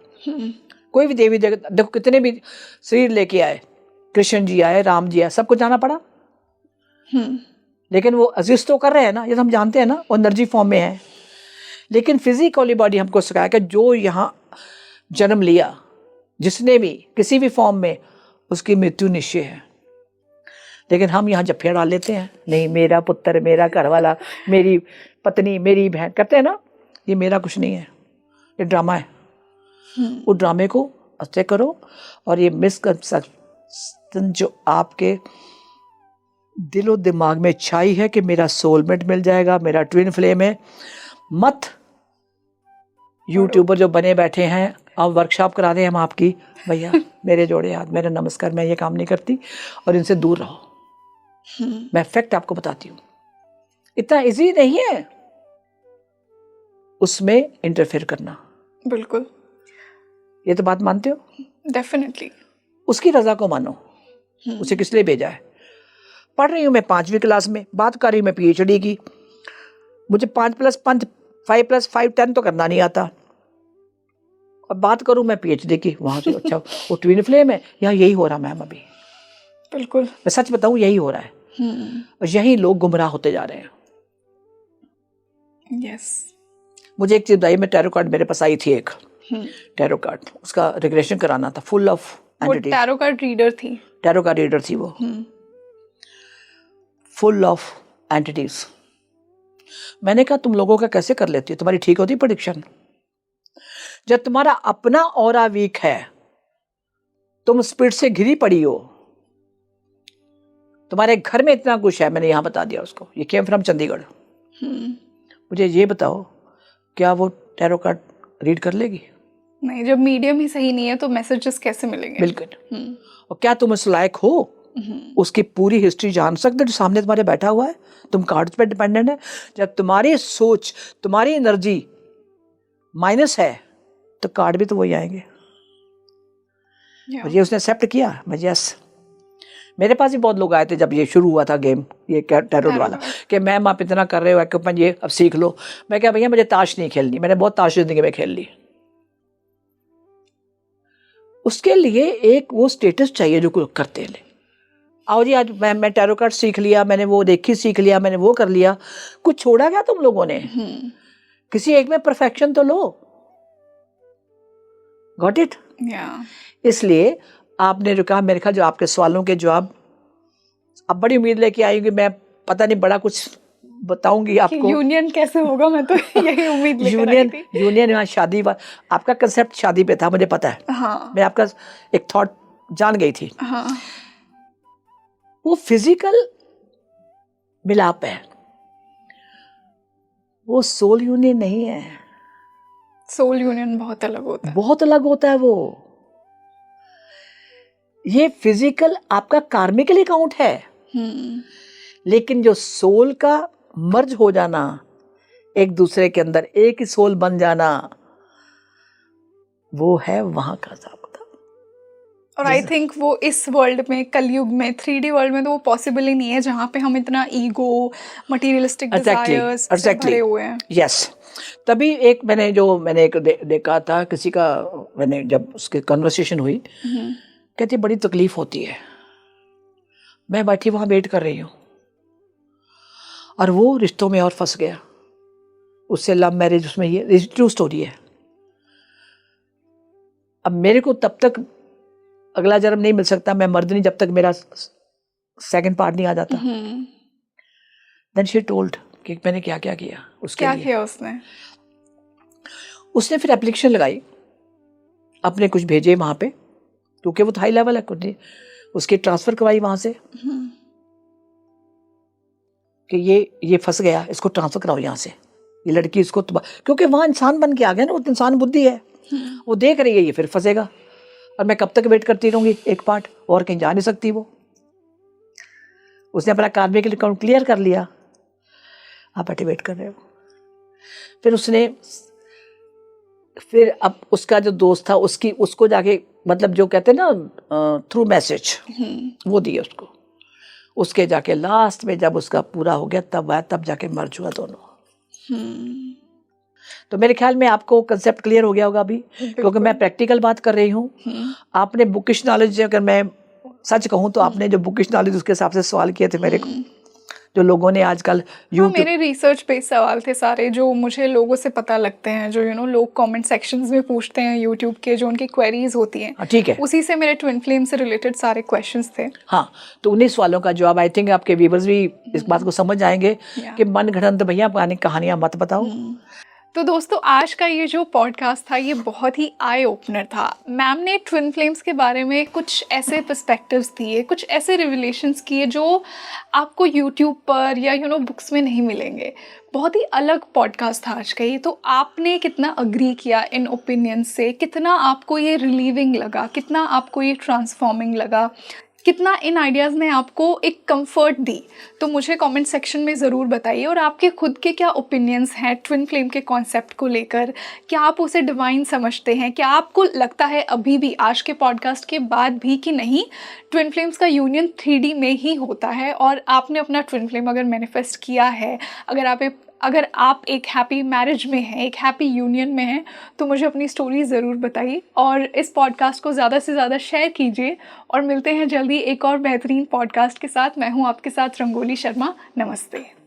कोई भी देवी देवता, देखो कितने भी शरीर लेके आए, कृष्ण जी आए, राम जी आए, सबको जाना पड़ा। लेकिन वो एग्जिस्ट तो कर रहे हैं ना, ये तो हम जानते हैं ना, वो एनर्जी फॉर्म में है। लेकिन फिजिकली बॉडी हमको सिखाया कि जो यहाँ जन्म लिया, जिसने भी किसी भी फॉर्म में, उसकी मृत्यु निश्चय है। लेकिन हम यहाँ जब फेर डाल लेते हैं, नहीं मेरा पुत्र, मेरा घरवाला, मेरी पत्नी, मेरी बहन, करते हैं ना। ये मेरा कुछ नहीं है, ये ड्रामा है। वो ड्रामे को अच्छे करो। और ये मिसकंसेप्शन जो आपके दिलो दिमाग में छाई है कि मेरा सोलमेट मिल जाएगा, मेरा ट्विन फ्लेम है, मत। यूट्यूबर जो बने बैठे हैं, आप वर्कशॉप करा दें हम आपकी, भैया मेरे जोड़े हाथ, मेरा नमस्कार, मैं ये काम नहीं करती और इनसे दूर रहो। मैं फैक्ट आपको बताती हूँ, इतना इजी नहीं है उसमें इंटरफेयर करना। बिल्कुल, ये तो बात मानते हो? डेफिनेटली। उसकी रजा को मानो। उसे किस लिए भेजा है? पढ़ रही हूँ मैं 5वीं क्लास में, बात कर रही हूँ मैं PhD की। मुझे 5+5 5+5 10 तो करना नहीं आता, और बात करूँ मैं PhD की, वहां से अच्छा वो ट्विन फ्लेम है। यहाँ यही हो रहा मैम अभी। बिल्कुल, मैं सच बताऊं, यही हो रहा है। और यही लोग गुमराह होते जा रहे हैं। यस। मुझे एक चीज बताइए, मैं टैरो कार्ड मेरे पास आई थी एक टैरो कार्ड, उसका रिग्रेशन कराना था, full of entities. Tarot card reader थी? टैरो कार्ड रीडर थी वो, फुल ऑफ एंटिटीज। मैंने कहा तुम लोगों का कैसे कर लेती हो, तुम्हारी ठीक होती प्रेडिक्शन? जब तुम्हारा अपना ऑरा वीक है, तुम स्पिरिट से घिरी पड़ी हो, तुम्हारे घर में इतना कुछ है, मैंने यहां बता दिया उसको, ये केम फ्रॉम चंडीगढ़। मुझे ये बताओ, क्या वो टैरो कार्ड रीड कर लेगी? नहीं, जब मीडियम ही सही नहीं है तो मैसेजेस कैसे मिलेंगे? बिल्कुल। और क्या तुम उस लायक हो उसकी पूरी हिस्ट्री जान सकते जो सामने तुम्हारे बैठा हुआ है? तुम कार्ड्स पे डिपेंडेंट है। जब तुम्हारी सोच, तुम्हारी एनर्जी माइनस है, तो कार्ड भी तो वही आएंगे। और ये उसने एक्सेप्ट किया। मैं यस, मेरे पास भी बहुत लोग आए थे जब ये शुरू हुआ था गेम, ये टैरो वाला, कि मैम आप इतना कर रहे हो एक्यूपमेंट, ये अब सीख लो। मैं क्या भैया, मुझे ताश नहीं खेलनी, मैंने बहुत ताश जिंदगी में खेल ली। उसके लिए एक वो स्टेटस चाहिए जो कोई करते हैं। आओ जी, आज मैं टैरो कार्ड सीख लिया, मैंने वो देखी सीख लिया, मैंने वो कर लिया, कुछ छोड़ा क्या तुम लोगों ने? किसी एक में परफेक्शन तो लो। Got it? इसलिए आपने जो कहा, मेरे ख्याल जो आपके सवालों के जवाब अब बड़ी उम्मीद लेके आएंगे। मैं पता नहीं बड़ा कुछ बताऊंगी आपको। यूनियन कैसे होगा, मैं तो यही उम्मीद लेकर आई थी। यूनियन यहाँ शादी, आपका कंसेप्ट शादी पे था, मुझे पता है। हाँ। मैं आपका एक थॉट जान गई थी। हाँ। वो फिजिकल मिलाप है, वो सोल यूनियन नहीं है। सोल यूनियन बहुत अलग होता है, बहुत अलग होता है वो। ये फिजिकल आपका कार्मिकल अकाउंट है, लेकिन जो सोल का मर्ज हो जाना, एक दूसरे के अंदर एक ही सोल बन जाना, वो है वहां का हिसाब। और आई थिंक वो इस वर्ल्ड में, कलयुग में, 3D वर्ल्ड में तो वो पॉसिबल ही नहीं है, जहाँ पे हम इतना ईगो, मटेरियलिस्टिक डिजायर्स से भरे हुए हैं। यस। तभी एक मैंने एक देखा था किसी का, मैंने जब उसके कन्वर्सेशन हुई, कहती बड़ी तकलीफ होती है। मैं बैठी वहां वेट कर रही हूँ, और वो रिश्तों में और फंस गया। उससे लव मैरिज, उसमें ये ट्रू स्टोरी है। अब मेरे को तब तक अगला जन्म नहीं मिल सकता, मैं मर्द नहीं, जब तक मेरा सेकंड पार्ट नहीं आ जाता। देन शी टोल्ड कि मैंने क्या क्या किया उसके लिए। क्या किया उसने? उसने फिर एप्लीकेशन लगाई, अपने कुछ भेजे वहां पे, क्योंकि वो हाई लेवल है कुछ नहीं। उसकी ट्रांसफर करवाई वहां से कि ये फंस गया, इसको ट्रांसफर कराओ यहाँ से, ये लड़की इसको क्योंकि वहां इंसान बन के आ गया ना, वो इंसान बुद्धि है, वो देख रही है ये फिर फंसेगा, और मैं कब तक वेट करती रहूंगी एक पार्ट, और कहीं जा नहीं सकती वो। उसने अपना कार्मिक अकाउंट क्लियर कर लिया, आप बैठे वेट कर रहे हो। फिर उसने फिर अब उसका जो दोस्त था उसको जाके मतलब जो कहते हैं ना थ्रू मैसेज वो दिए उसको, उसके जाके लास्ट में जब उसका पूरा हो गया तब आया, तब जाके मर्ज हुआ दोनों। तो मेरे ख्याल में आपको कंसेप्ट क्लियर हो गया होगा अभी, क्योंकि मैं प्रैक्टिकल बात कर रही हूँ। आपने बुकिश नॉलेज, अगर मैं सच कहूँ तो आपने जो बुकिश नॉलेज उसके हिसाब से सवाल किए थे मेरे को, जो लोगों ने आजकल मेरे रिसर्च पे सवाल थे सारे जो मुझे लोगों से पता लगते हैं, जो लोग कमेंट सेक्शंस में पूछते हैं यूट्यूब के, जो उनकी क्वेरीज होती हैं, ठीक है, उसी से मेरे ट्विन फ्लेम से रिलेटेड सारे क्वेश्चंस थे। हाँ, तो उन्हीं सवालों का जवाब आई थिंक आपके व्यूअर्स भी इस बात को समझ जाएंगे कि मन घड़ंत भैया पुरानी कहानियां मत बताओ। तो दोस्तों आज का ये जो पॉडकास्ट था ये बहुत ही आई ओपनर था। मैम ने ट्विन फ्लेम्स के बारे में कुछ ऐसे पर्सपेक्टिव्स दिए, कुछ ऐसे रिविलेशंस किए जो आपको यूट्यूब पर या बुक्स में नहीं मिलेंगे। बहुत ही अलग पॉडकास्ट था आज का ये। तो आपने कितना अग्री किया इन ओपिनियंस से, कितना आपको ये रिलीविंग लगा, कितना आपको ये ट्रांसफॉर्मिंग लगा, कितना इन आइडियाज़ ने आपको एक कंफर्ट दी, तो मुझे कमेंट सेक्शन में ज़रूर बताइए। और आपके खुद के क्या ओपिनियंस हैं ट्विन फ्लेम के कॉन्सेप्ट को लेकर? क्या आप उसे डिवाइन समझते हैं? क्या आपको लगता है अभी भी आज के पॉडकास्ट के बाद भी कि नहीं, ट्विन फ्लेम्स का यूनियन 3D में ही होता है? और आपने अपना ट्विन फ्लेम अगर मैनिफेस्ट किया है, अगर आप एक हैप्पी मैरिज में हैं, एक हैप्पी यूनियन में हैं, तो मुझे अपनी स्टोरी ज़रूर बताइए और इस पॉडकास्ट को ज़्यादा से ज़्यादा शेयर कीजिए। और मिलते हैं जल्दी एक और बेहतरीन पॉडकास्ट के साथ। मैं हूँ आपके साथ रंगोली शर्मा। नमस्ते।